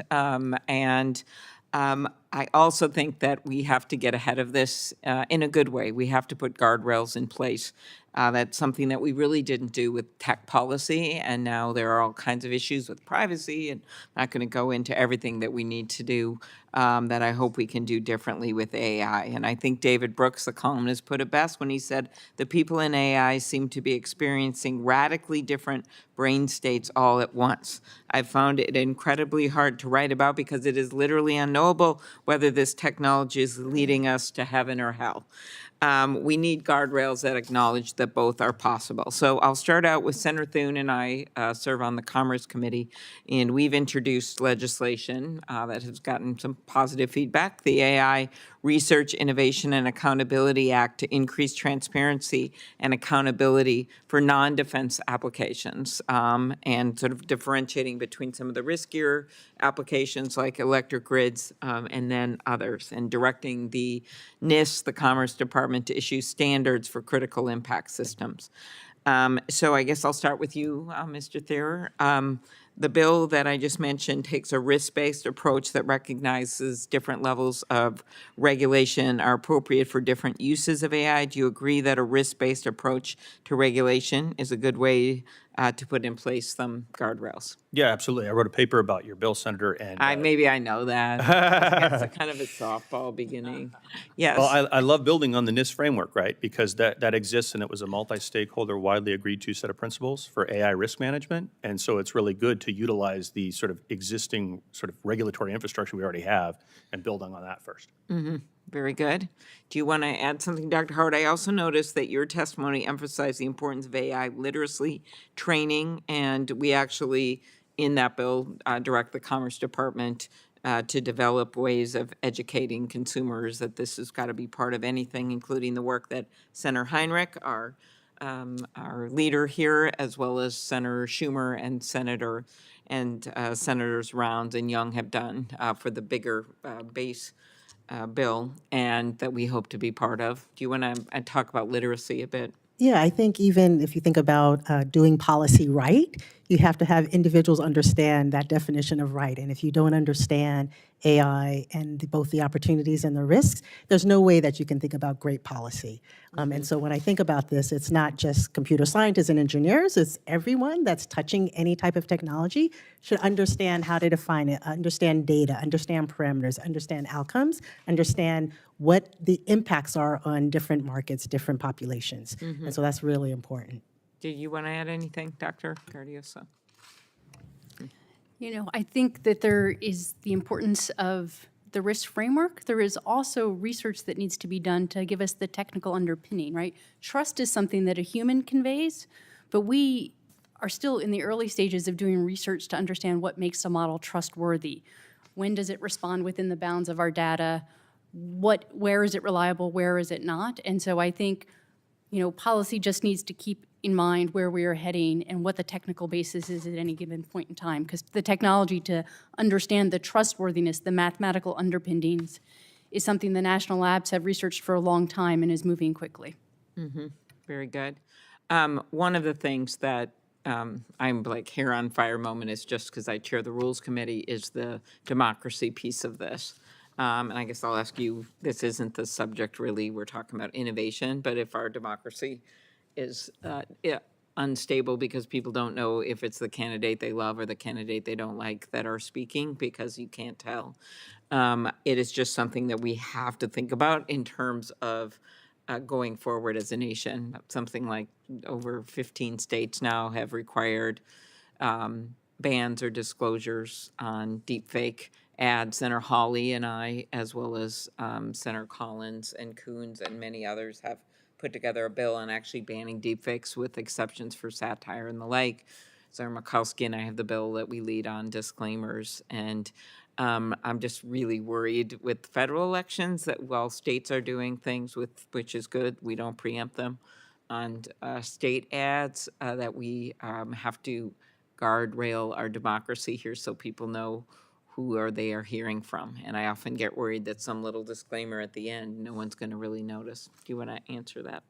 Speaker 9: I also think that we have to get ahead of this in a good way. We have to put guardrails in place. That's something that we really didn't do with tech policy, and now there are all kinds of issues with privacy, and I'm not going to go into everything that we need to do that I hope we can do differently with AI. And I think David Brooks, the columnist, put it best when he said, the people in AI seem to be experiencing radically different brain states all at once. I found it incredibly hard to write about because it is literally unknowable whether this technology is leading us to heaven or hell. We need guardrails that acknowledge that both are possible. So I'll start out with Senator Thune and I serve on the Commerce Committee, and we've introduced legislation that has gotten some positive feedback. The AI Research, Innovation, and Accountability Act to increase transparency and accountability for non-defense applications, and sort of differentiating between some of the riskier applications like electric grids and then others, and directing the NIST, the Commerce Department, to issue standards for critical impact systems. So I guess I'll start with you, Mr. Thayer. The bill that I just mentioned takes a risk-based approach that recognizes different levels of regulation are appropriate for different uses of AI. Do you agree that a risk-based approach to regulation is a good way to put in place some guardrails?
Speaker 4: Yeah, absolutely. I wrote a paper about your bill, Senator, and
Speaker 9: Maybe I know that. It's a kind of a softball beginning. Yes.
Speaker 4: well, I love building on the NIST framework, right? Because that exists, and it was a multi-stakeholder, widely agreed to set of principles for AI risk management. And so it's really good to utilize the sort of existing sort of regulatory infrastructure we already have and build on that first.
Speaker 9: Very good. Do you want to add something, Dr. Howard? I also noticed that your testimony emphasized the importance of AI literacy training, and we actually, in that bill, direct the Commerce Department to develop ways of educating consumers that this has got to be part of anything, including the work that Senator Heinrich, our leader here, as well as Senator Schumer and Senators Rounds and Young have done for the bigger base bill, and that we hope to be part of. Do you want to talk about literacy a bit?
Speaker 5: Yeah, I think even if you think about doing policy right, you have to have individuals understand that definition of right. And if you don't understand AI and both the opportunities and the risks, there's no way that you can think about great policy. And so when I think about this, it's not just computer scientists and engineers, it's everyone that's touching any type of technology should understand how to define it, understand data, understand parameters, understand outcomes, understand what the impacts are on different markets, different populations. And so that's really important.
Speaker 9: Do you want to add anything, Dr. Guardioso?
Speaker 6: You know, I think that there is the importance of the risk framework. There is also research that needs to be done to give us the technical underpinning, right? Trust is something that a human conveys, but we are still in the early stages of doing research to understand what makes a model trustworthy. When does it respond within the bounds of our data? Where is it reliable? Where is it not? And so I think, you know, policy just needs to keep in mind where we are heading and what the technical basis is at any given point in time, because the technology to understand the trustworthiness, the mathematical underpinnings, is something the national labs have researched for a long time and is moving quickly.
Speaker 9: Very good. One of the things that I'm like hair on fire moment is just because I chair the Rules Committee is the democracy piece of this. And I guess I'll ask you, this isn't the subject really, we're talking about innovation, but if our democracy is unstable because people don't know if it's the candidate they love or the candidate they don't like that are speaking because you can't tell. It is just something that we have to think about in terms of going forward as a nation. Something like over 15 states now have required bans or disclosures on deepfake ads. Senator Hawley and I, as well as Senator Collins and Coons and many others, have put together a bill on actually banning deepfakes with exceptions for satire and the like. Senator Murkowski and I have the bill that we lead on disclaimers. And I'm just really worried with federal elections that while states are doing things which is good, we don't preempt them on state ads, that we have to guardrail our democracy here so people know who they are hearing from. And I often get worried that some little disclaimer at the end, no one's going to really notice. Do you want to answer that?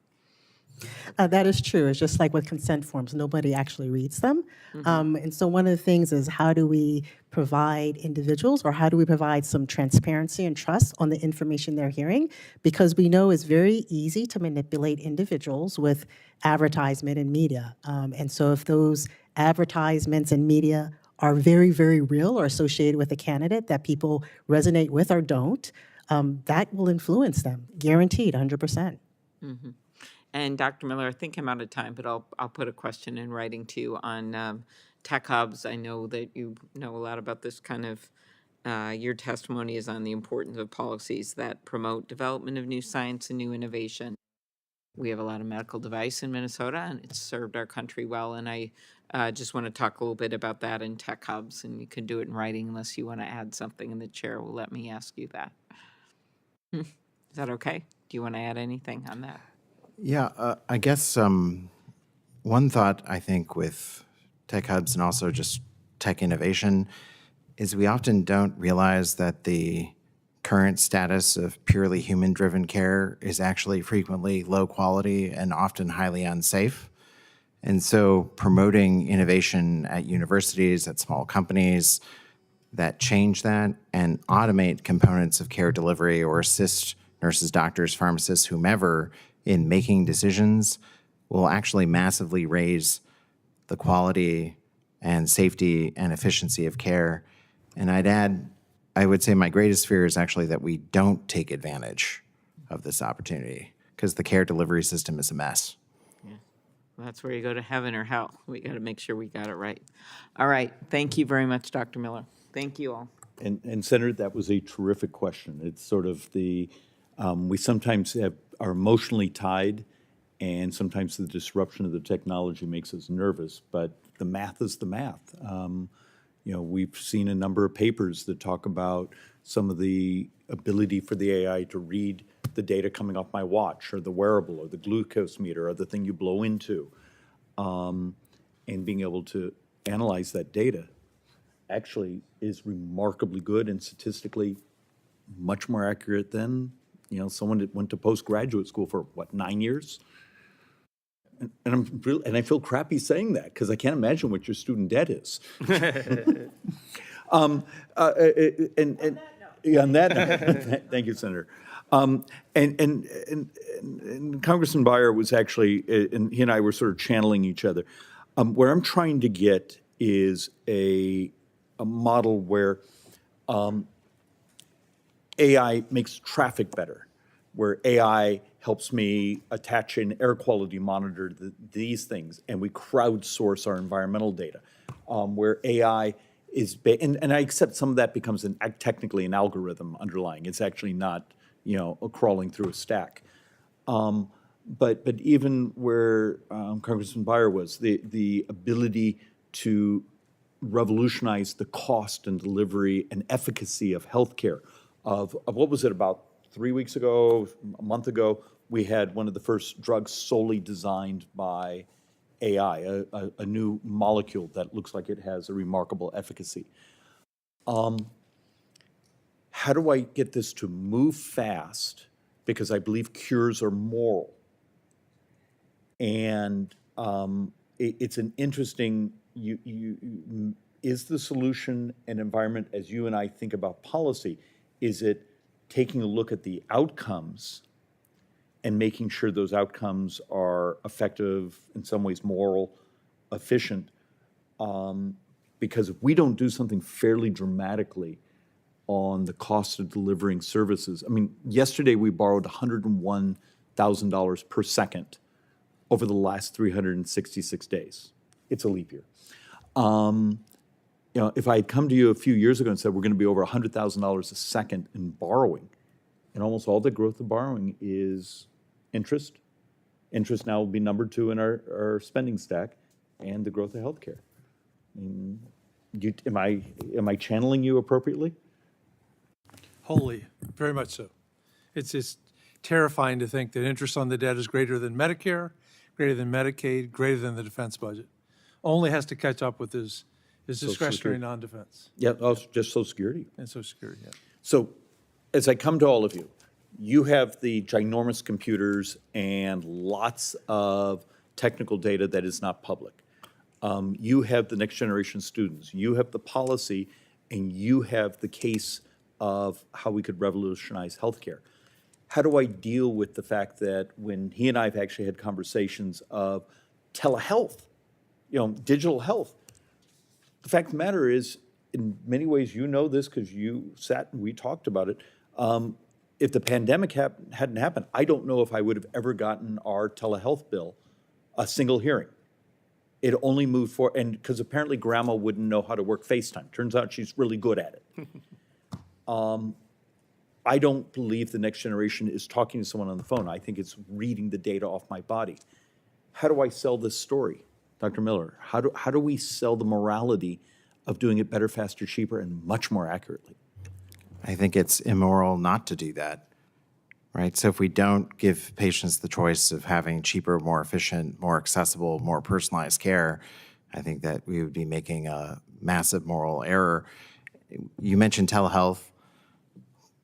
Speaker 5: That is true. It's just like with consent forms, nobody actually reads them. And so one of the things is how do we provide individuals or how do we provide some transparency and trust on the information they're hearing? Because we know it's very easy to manipulate individuals with advertisement and media. And so if those advertisements and media are very, very real or associated with a candidate that people resonate with or don't, that will influence them, guaranteed, 100%.
Speaker 9: And Dr. Miller, I think I'm out of time, but I'll put a question in writing to you on tech hubs. I know that you know a lot about this kind of, your testimony is on the importance of policies that promote development of new science and new innovation. We have a lot of medical device in Minnesota, and it's served our country well. And I just want to talk a little bit about that in tech hubs, and you can do it in writing unless you want to add something, and the chair will let me ask you that. Is that okay? Do you want to add anything on that?
Speaker 3: Yeah, I guess one thought I think with tech hubs and also just tech innovation is we often don't realize that the current status of purely human-driven care is actually frequently low quality and often highly unsafe. And so promoting innovation at universities, at small companies that change that and automate components of care delivery or assist nurses, doctors, pharmacists, whomever in making decisions will actually massively raise the quality and safety and efficiency of care. And I'd add, I would say my greatest fear is actually that we don't take advantage of this opportunity because the care delivery system is a mess.
Speaker 9: Well, that's where you go to heaven or hell. We got to make sure we got it right. All right. Thank you very much, Dr. Miller. Thank you all.
Speaker 2: And Senator, that was a terrific question. It's sort of the, we sometimes are emotionally tied, and sometimes the disruption of the technology makes us nervous, but the math is the math. You know, we've seen a number of papers that talk about some of the ability for the AI to read the data coming off my watch or the wearable or the glucose meter or the thing you blow into, and being able to analyze that data actually is remarkably good and statistically much more accurate than, you know, someone that went to postgraduate school for, what, 9 years? And I feel crappy saying that because I can't imagine what your student debt is. On that note, thank you, Senator. And Congressman Beyer was actually, and he and I were sort of channeling each other. Where I'm trying to get is a model where AI makes traffic better, where AI helps me attach an air quality monitor to these things, and we crowdsource our environmental data, where AI is, and I accept some of that becomes technically an algorithm underlying. It's actually not, you know, crawling through a stack. But even where Congressman Beyer was, the ability to revolutionize the cost and delivery and efficacy of healthcare, of what was it, about 3 weeks ago, a month ago, we had one of the first drugs solely designed by AI, a new molecule that looks like it has a remarkable efficacy. How do I get this to move fast? Because I believe cures are moral. And it's an interesting, is the solution an environment, as you and I think about policy, is it taking a look at the outcomes and making sure those outcomes are effective, in some ways moral, efficient? Because if we don't do something fairly dramatically on the cost of delivering services, I mean, yesterday we borrowed $101,000 per second over the last 366 days. It's a leap year. You know, if I had come to you a few years ago and said we're going to be over $100,000 a second in borrowing, and almost all the growth of borrowing is interest. Interest now will be number 2 in our spending stack, and the growth of healthcare. I mean, am I channeling you appropriately?
Speaker 7: Wholly, very much so. It's just terrifying to think that interest on the debt is greater than Medicare, greater than Medicaid, greater than the defense budget. Only has to catch up with his discretionary non-defense
Speaker 2: Yeah, oh, just Social Security.
Speaker 7: and Social Security. Yeah.
Speaker 2: So as I come to all of you, You have the ginormous computers and lots of technical data that is not public. You have the next generation students. You have the policy, and you have the case of how we could revolutionize healthcare. How do I deal with the fact that when he and I have actually had conversations of telehealth, digital health, the fact of the matter is, in many ways, you know this because you sat and we talked about it. If the pandemic hadn't happened, I don't know if I would have ever gotten our telehealth bill a single hearing. It only moved forward, and because apparently grandma wouldn't know how to work FaceTime. Turns out she's really good at it. I don't believe the next generation is talking to someone on the phone. I think it's reading the data off my body. How do I sell this story, Dr. Miller? How do we sell the morality of doing it better, faster, cheaper, and much more accurately?
Speaker 3: I think it's immoral not to do that, right? So if we don't give patients the choice of having cheaper, more efficient, more accessible, more personalized care, I think that we would be making a massive moral error. You mentioned telehealth.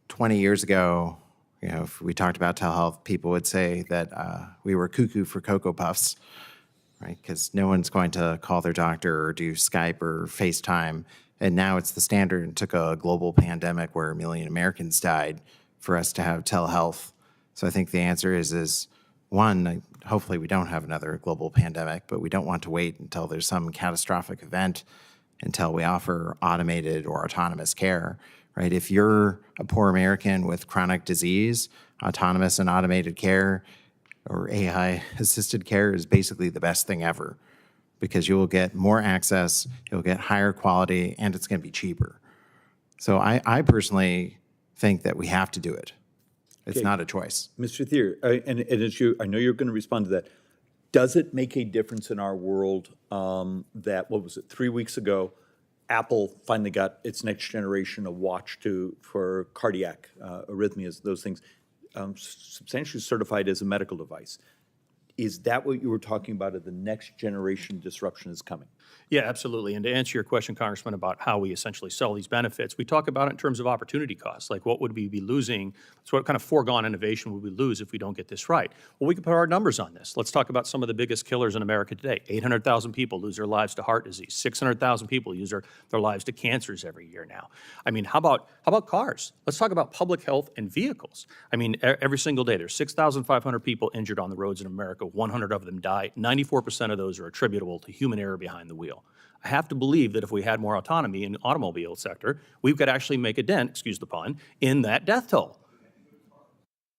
Speaker 3: 20 years ago, if we talked about telehealth, people would say that we were cuckoo for Cocoa Puffs, right? Because no one's going to call their doctor or do Skype or FaceTime. And now it's the standard. It took a global pandemic where 1 million Americans died for us to have telehealth. So I think the answer is one, hopefully we don't have another global pandemic, but we don't want to wait until there's some catastrophic event until we offer automated or autonomous care, right? If you're a poor American with chronic disease, autonomous and automated care or AI-assisted care is basically the best thing ever, because you will get more access, you'll get higher quality, and it's going to be cheaper. So I personally think that we have to do it. It's not a choice.
Speaker 2: Mr. Thier, and it's you, I know you're going to respond to that. Does it make a difference in our world that, 3 weeks ago, Apple finally got its next generation of watch for cardiac arrhythmias, those things, substantially certified as a medical device? Is that what you were talking about, the next generation disruption is coming?
Speaker 4: Yeah, absolutely. And to answer your question, Congressman, about how we essentially sell these benefits, we talk about it in terms of opportunity costs. Like, what would we be losing? So what kind of foregone innovation would we lose if we don't get this right? Well, we can put our numbers on this. Let's talk about some of the biggest killers in America today. 800,000 people lose their lives to heart disease. 600,000 people lose their lives to cancers every year now. I mean, how about cars? Let's talk about public health and vehicles. I mean, every single day, there's 6,500 people injured on the roads in America. 100 of them die. 94% of those are attributable to human error behind the wheel. I have to believe that if we had more autonomy in the automobile sector, we could actually make a dent, excuse the pun, in that death toll.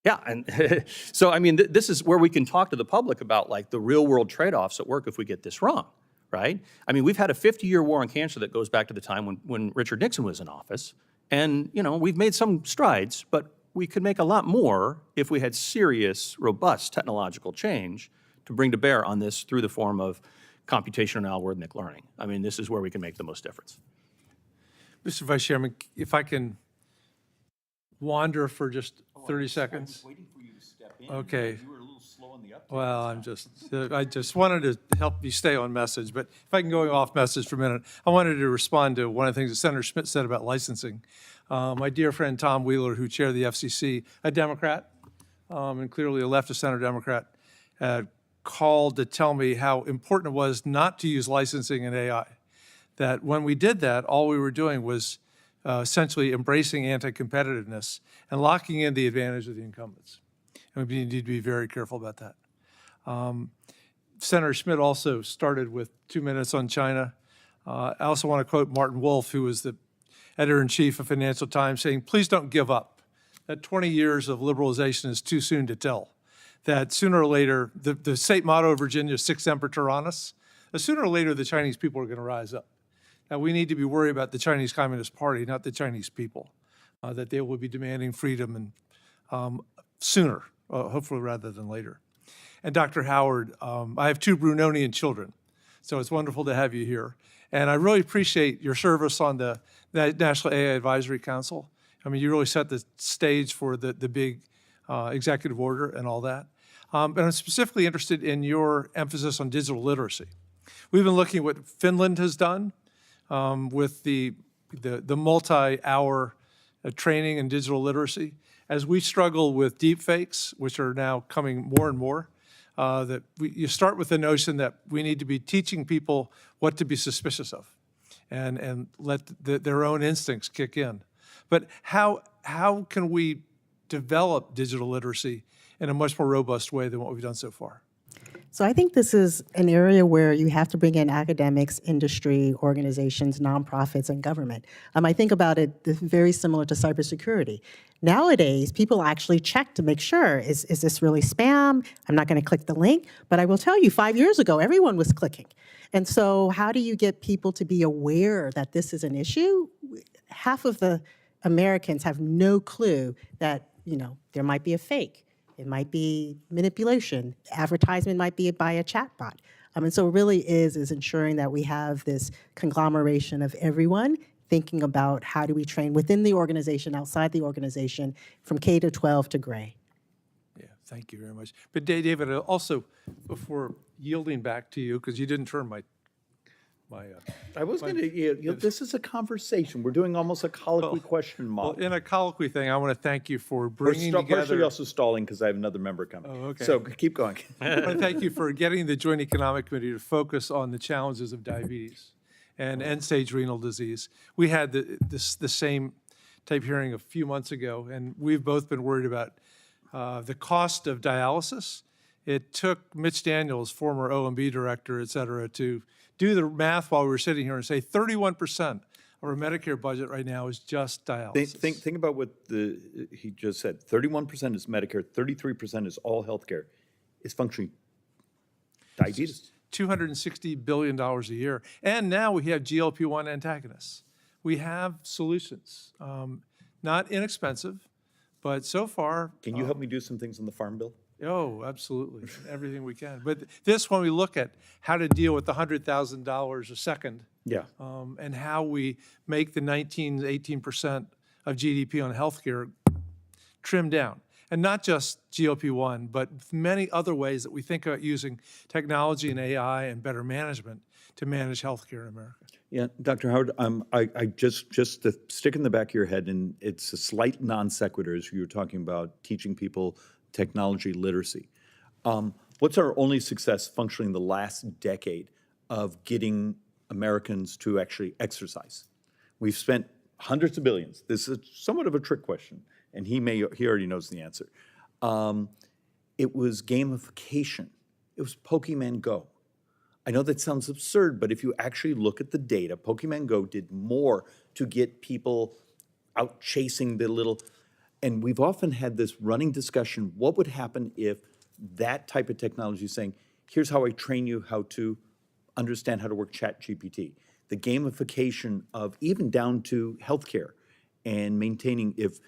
Speaker 4: Yeah, and so I mean, this is where we can talk to the public about like the real world trade-offs at work if we get this wrong, right? I mean, we've had a 50-year war on cancer that goes back to the time when Richard Nixon was in office, and we've made some strides, but we could make a lot more if we had serious, robust technological change to bring to bear on this through the form of computational and algorithmic learning. I mean, this is where we can make the most difference.
Speaker 7: Mr. Vice Chairman, if I can wander for just 30 seconds.
Speaker 2: I was waiting for you to step in.
Speaker 7: Okay.
Speaker 2: You were a little slow on the uptake.
Speaker 7: Well, I just wanted to help you stay on message, but if I can go off message for a minute, I wanted to respond to one of the things that Senator Schmidt said about licensing. My dear friend Tom Wheeler, who chaired the FCC, a Democrat, and clearly a leftist center Democrat, called to tell me how important it was not to use licensing in AI. That when we did that, all we were doing was essentially embracing anti-competitiveness and locking in the advantage of the incumbents. And we need to be very careful about that. Senator Schmidt also started with 2 minutes on China. I also want to quote Martin Wolf, who was the editor-in-chief of Financial Times, saying, please don't give up. That 20 years of liberalization is too soon to tell. That sooner or later, the state motto of Virginia is Sic Semper Tyrannis, sooner or later the Chinese people are going to rise up. Now, we need to be worried about the Chinese Communist Party, not the Chinese people, that they will be demanding freedom and sooner, hopefully rather than later. And Dr. Howard, I have 2 Brunonian children, so it's wonderful to have you here. And I really appreciate your service on the National AI Advisory Council. I mean, you really set the stage for the big executive order and all that. And I'm specifically interested in your emphasis on digital literacy. We've been looking at what Finland has done with the multi-hour training in digital literacy. as we struggle with deep fakes, which are now coming more and more, you start with the notion that we need to be teaching people what to be suspicious of and let their own instincts kick in. But how can we develop digital literacy in a much more robust way than what we've done so far?
Speaker 5: So I think this is an area where you have to bring in academics, industry, organizations, nonprofits, and government. I think about it very similar to cybersecurity. Nowadays, people actually check to make sure, is this really spam? I'm not going to click the link. But I will tell you, 5 years ago, everyone was clicking. And so how do you get people to be aware that this is an issue? Half of the Americans have no clue that, there might be a fake. It might be manipulation. Advertisement might be by a chatbot. And so it really is ensuring that we have this conglomeration of everyone thinking about how do we train within the organization, outside the organization, from K to 12 to gray.
Speaker 7: Yeah, thank you very much. But David, also, before yielding back to you, because you didn't turn my
Speaker 2: I was going to, this is a conversation. We're doing almost a colloquy question
Speaker 7: well,
Speaker 2: model.
Speaker 7: in a colloquy thing, I want to thank you for
Speaker 2: We're
Speaker 7: bringing
Speaker 2: partially
Speaker 7: together.
Speaker 2: also stalling because I have another member coming.
Speaker 7: Oh, okay.
Speaker 2: So keep going.
Speaker 7: I want to thank you for getting the Joint Economic Committee to focus on the challenges of diabetes and end-stage renal disease. We had the same type hearing a few months ago, and we've both been worried about the cost of dialysis. It took Mitch Daniels, former OMB director, et cetera, to do the math while we were sitting here and say 31% of our Medicare budget right now is just dialysis.
Speaker 2: Think about what he just said. 31% is Medicare, 33% is all healthcare. Is functioning diabetes.
Speaker 7: $260 billion a year. And now we have GLP-1 antagonists. We have solutions, not inexpensive, but so far.
Speaker 2: Can you help me do some things on the Farm Bill?
Speaker 7: Oh, absolutely, everything we can. But this, when we look at how to deal with the $100,000 a second,
Speaker 2: Yeah.
Speaker 7: and how we make the 18% of GDP on healthcare trim down. And not just GLP-1, but many other ways that we think about using technology and AI and better management to manage healthcare in America.
Speaker 2: Yeah, Dr. Howard, I just to stick in the back of your head, and it's a slight non sequitur as you were talking about teaching people technology literacy. What's our only success functionally in the last decade of getting Americans to actually exercise? We've spent hundreds of billions. This is somewhat of a trick question, and he already knows the answer. It was gamification. It was Pokemon Go. I know that sounds absurd, but if you actually look at the data, Pokemon Go did more to get people out chasing the little, and we've often had this running discussion, what would happen if that type of technology is saying, here's how I train you how to understand how to work ChatGPT. The gamification of even down to healthcare and maintaining, if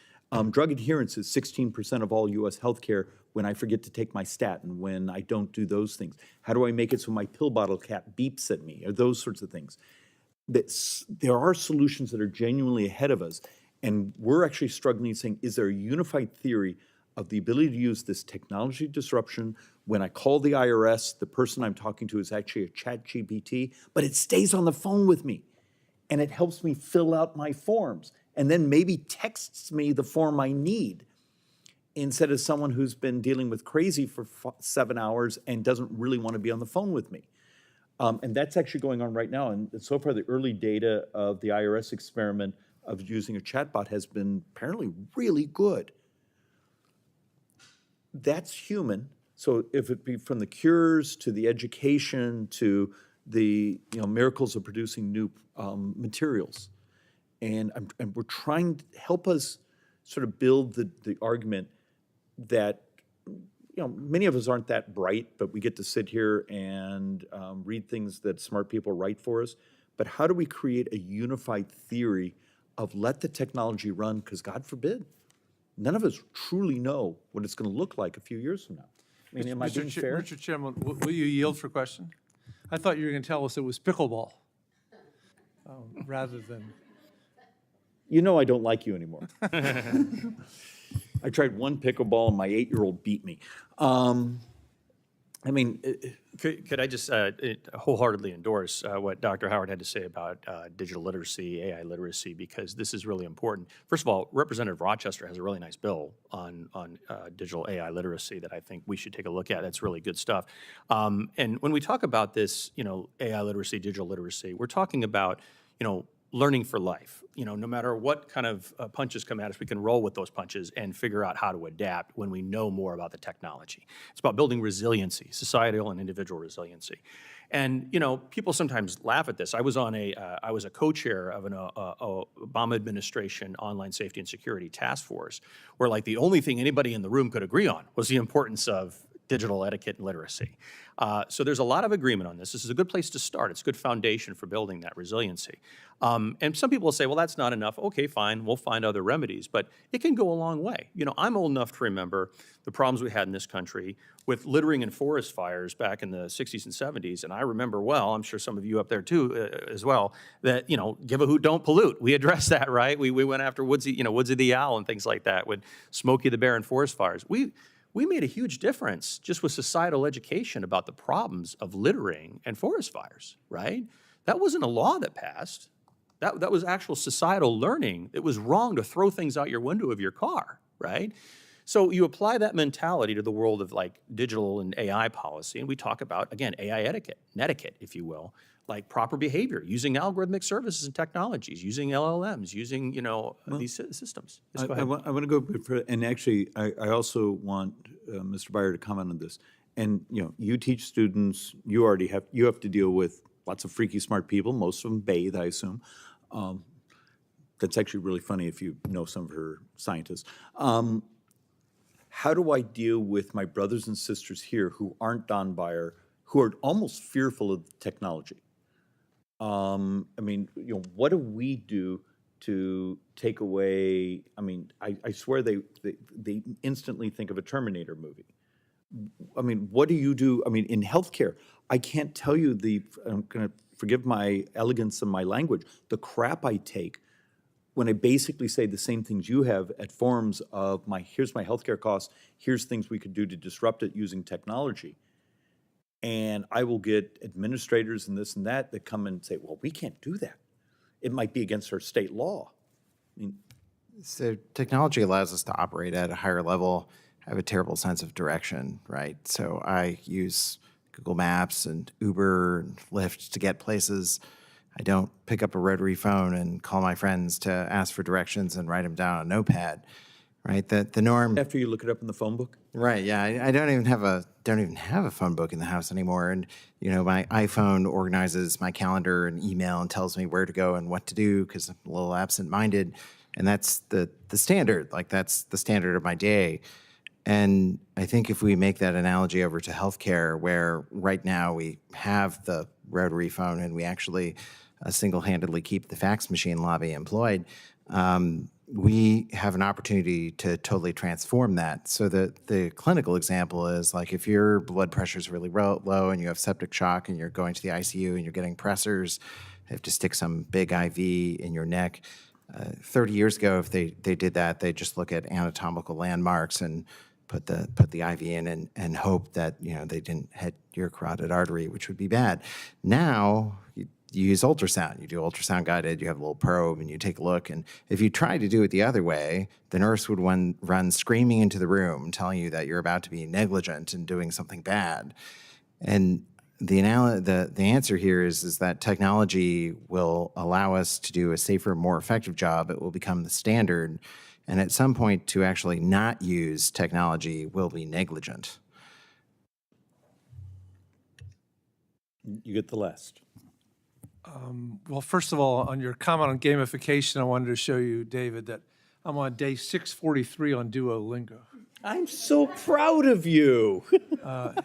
Speaker 2: drug adherence is 16% of all US healthcare when I forget to take my statin, when I don't do those things. How do I make it so my pill bottle cap beeps at me, or those sorts of things? There are solutions that are genuinely ahead of us, and we're actually struggling saying, is there a unified theory of the ability to use this technology disruption? When I call the IRS, the person I'm talking to is actually a ChatGPT, but it stays on the phone with me, and it helps me fill out my forms, and then maybe texts me the form I need, instead of someone who's been dealing with crazy for 7 hours and doesn't really want to be on the phone with me. And that's actually going on right now. And so far, the early data of the IRS experiment of using a chatbot has been apparently really good. That's human. So if it be from the cures to the education to the miracles of producing new materials. And we're trying to help us sort of build the argument that many of us aren't that bright, but we get to sit here and read things that smart people write for us. But how do we create a unified theory of let the technology run? Because God forbid, none of us truly know what it's going to look like a few years from now. I mean, am I being fair?
Speaker 7: Mr. Chairman, will you yield for question? I thought you were going to tell us it was pickleball rather than.
Speaker 2: You know I don't like you anymore. I tried one pickleball and my 8-year-old beat me. I mean,
Speaker 4: Could I just wholeheartedly endorse what Dr. Howard had to say about digital literacy, AI literacy, because this is really important. First of all, Representative Rochester has a really nice bill on digital AI literacy that I think we should take a look at. That's really good stuff. And when we talk about this, AI literacy, digital literacy, we're talking about, learning for life. No matter what kind of punches come at us, we can roll with those punches and figure out how to adapt when we know more about the technology. It's about building resiliency, societal and individual resiliency. And, people sometimes laugh at this. I was a co-chair of an Obama administration online safety and security task force where like the only thing anybody in the room could agree on was the importance of digital etiquette and literacy. So there's a lot of agreement on this. This is a good place to start. It's a good foundation for building that resiliency. And some people will say, well, that's not enough. Okay, fine, we'll find other remedies. But it can go a long way. I'm old enough to remember the problems we had in this country with littering and forest fires back in the 60s and 70s. And I remember well, I'm sure some of you up there too as well, that, give a hoot, don't pollute. We addressed that, right? We went after Woodsy the Owl and things like that with Smokey the Bear and forest fires. We made a huge difference just with societal education about the problems of littering and forest fires, right? That wasn't a law that passed. That was actual societal learning. It was wrong to throw things out your window of your car, right? So you apply that mentality to the world of like digital and AI policy, and we talk about, again, AI etiquette, netiquette, if you will, like proper behavior, using algorithmic services and technologies, using LLMs, using, these systems. Yes, go
Speaker 2: I
Speaker 4: ahead.
Speaker 2: want to go, and actually, I also want Mr. Byer to comment on this. And, you teach students, you have to deal with lots of freaky smart people, most of them bathe, I assume. That's actually really funny if you know some of her scientists. How do I deal with my brothers and sisters here who aren't Don Byer, who are almost fearful of technology? What do we do to take away? I swear they instantly think of a Terminator movie. What do you do? In healthcare, I can't tell you I'm going to forgive my elegance and my language, the crap I take when I basically say the same things you have at forums of here's my healthcare costs, here's things we could do to disrupt it using technology. And I will get administrators and this and that come and say, well, we can't do that. It might be against our state law.
Speaker 3: So technology allows us to operate at a higher level, have a terrible sense of direction, right? So I use Google Maps and Uber and Lyft to get places. I don't pick up a rotary phone and call my friends to ask for directions and write them down on a notepad, right? The norm.
Speaker 2: After you look it up in the phone book?
Speaker 3: Right. Yeah. I don't even have a phone book in the house anymore. And my iPhone organizes my calendar and email and tells me where to go and what to do because I'm a little absent-minded. And that's the standard. Like that's the standard of my day. And I think if we make that analogy over to healthcare, where right now we have the rotary phone and we actually single-handedly keep the fax machine lobby employed, we have an opportunity to totally transform that. So the clinical example is like if your blood pressure is really low and you have septic shock and you're going to the ICU and you're getting pressors, they have to stick some big IV in your neck. 30 years ago, if they did that, they just look at anatomical landmarks and put the IV in and hope that they didn't hit your carotid artery, which would be bad. Now you use ultrasound. You do ultrasound guided. You have a little probe, and you take a look. And if you try to do it the other way, the nurse would run screaming into the room, telling you that you're about to be negligent and doing something bad. And the answer here is that technology will allow us to do a safer, more effective job. It will become the standard. And at some point, to actually not use technology will be negligent.
Speaker 2: You get the last.
Speaker 7: Well, first of all, on your comment on gamification, I wanted to show you, David, that I'm on day 643 on Duolingo.
Speaker 2: I'm so proud of you.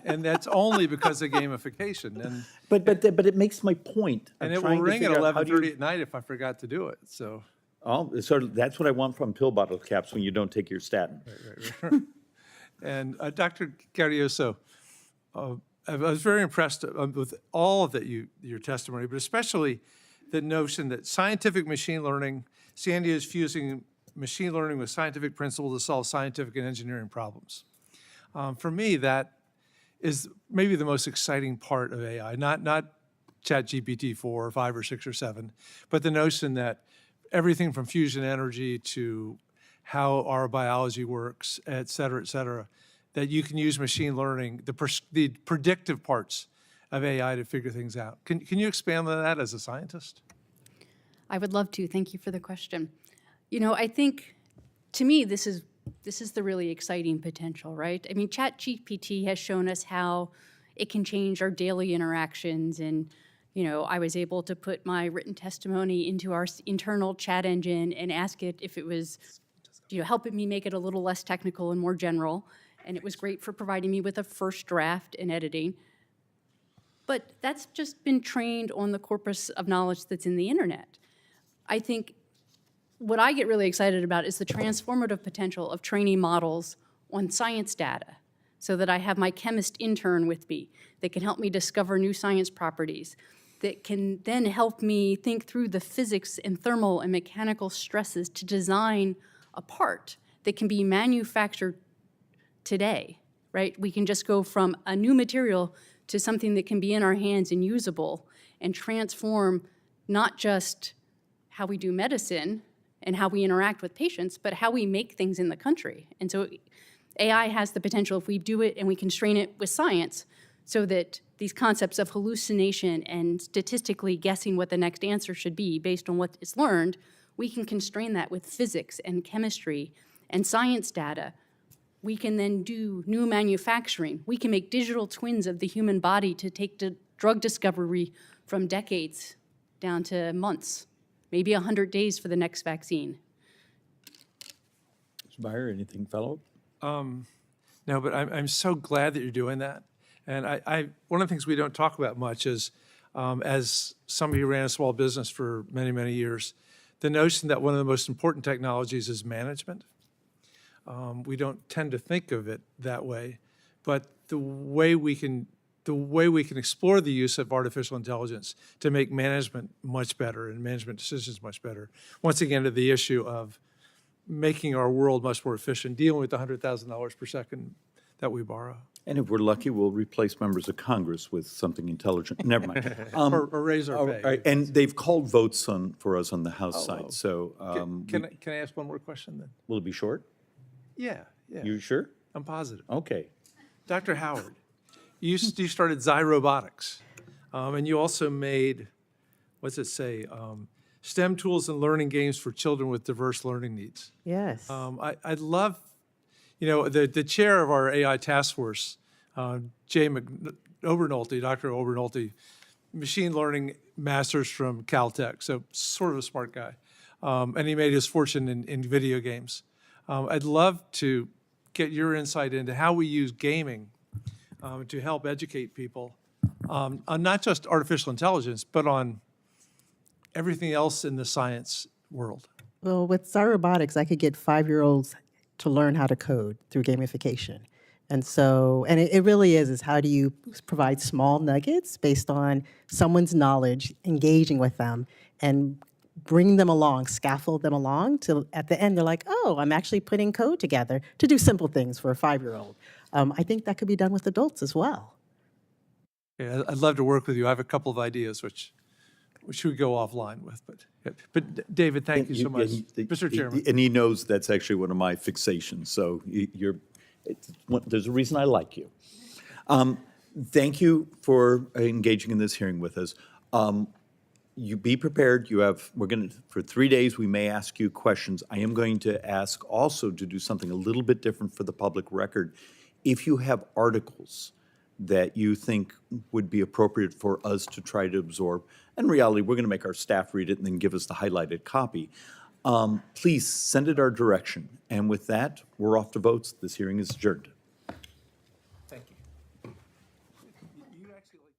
Speaker 7: And that's only because of gamification. And
Speaker 2: But it makes my point.
Speaker 7: it will ring at 11:30 at night if I forgot to do it. So.
Speaker 2: Oh, so that's what I want from pill bottle caps when you don't take your statin.
Speaker 7: Right. And Dr. Carrioso, I was very impressed with all of your testimony, but especially the notion that scientific machine learning, Sandia is fusing machine learning with scientific principles to solve scientific and engineering problems. For me, that is maybe the most exciting part of AI, not ChatGPT 4 or 5 or 6 or 7, but the notion that everything from fusion energy to how our biology works, et cetera, that you can use machine learning, the predictive parts of AI to figure things out. Can you expand on that as a scientist?
Speaker 6: I would love to. Thank you for the question. You know, I think, to me, this is the really exciting potential, right? I mean, ChatGPT has shown us how it can change our daily interactions. And, you know, I was able to put my written testimony into our internal chat engine and ask it if it was, you know, helping me make it a little less technical and more general. And it was great for providing me with a first draft and editing. But that's just been trained on the corpus of knowledge that's in the internet. I think what I get really excited about is the transformative potential of training models on science data, so that I have my chemist intern with me that can help me discover new science properties, that can then help me think through the physics and thermal and mechanical stresses to design a part that can be manufactured today, right? We can just go from a new material to something that can be in our hands and usable and transform not just how we do medicine and how we interact with patients, but how we make things in the country. And so AI has the potential, if we do it and we constrain it with science, so that these concepts of hallucination and statistically guessing what the next answer should be based on what is learned, we can constrain that with physics and chemistry and science data. We can then do new manufacturing. We can make digital twins of the human body to take the drug discovery from decades down to months, maybe 100 days for the next vaccine.
Speaker 2: Mr. Beyer, anything follow-up?
Speaker 7: No, but I'm so glad that you're doing that. And one of the things we don't talk about much is, as somebody who ran a small business for many, many years, the notion that one of the most important technologies is management. We don't tend to think of it that way, but the way we can explore the use of artificial intelligence to make management much better and management decisions much better. Once again, to the issue of making our world much more efficient, dealing with the $100,000 per second that we borrow.
Speaker 2: And if we're lucky, we'll replace members of Congress with something intelligent. Never mind.
Speaker 7: Or raise our
Speaker 2: All
Speaker 7: pay.
Speaker 2: right, and they've called votes for us on the House side, so.
Speaker 7: Can I ask one more question then?
Speaker 2: Will it be short?
Speaker 7: Yeah.
Speaker 2: You sure?
Speaker 7: I'm positive.
Speaker 2: Okay.
Speaker 7: Dr. Howard, you started Xi Robotics, and you also made, what's it say, STEM tools and learning games for children with diverse learning needs.
Speaker 5: Yes.
Speaker 7: I'd love, the chair of our AI task force, Dr. Obernolte, machine learning masters from Caltech, so sort of a smart guy, and he made his fortune in video games. I'd love to get your insight into how we use gaming to help educate people on not just artificial intelligence, but on everything else in the science world.
Speaker 5: Well, with Xi Robotics, I could get 5-year-olds to learn how to code through gamification. And so, and it really is how do you provide small nuggets based on someone's knowledge, engaging with them, and bring them along, scaffold them along till at the end they're like, oh, I'm actually putting code together to do simple things for a 5-year-old. I think that could be done with adults as well.
Speaker 7: Yeah, I'd love to work with you. I have a couple of ideas which we go offline with, but David, thank you so much, Mr. Chairman.
Speaker 2: And he knows that's actually one of my fixations, so there's a reason I like you. Thank you for engaging in this hearing with us. You be prepared. For 3 days, we may ask you questions. I am going to ask also to do something a little bit different for the public record. If you have articles that you think would be appropriate for us to try to absorb, in reality, we're going to make our staff read it and then give us the highlighted copy. Please send it our direction. And with that, we're off to votes. This hearing is adjourned.
Speaker 7: Thank you. You actually like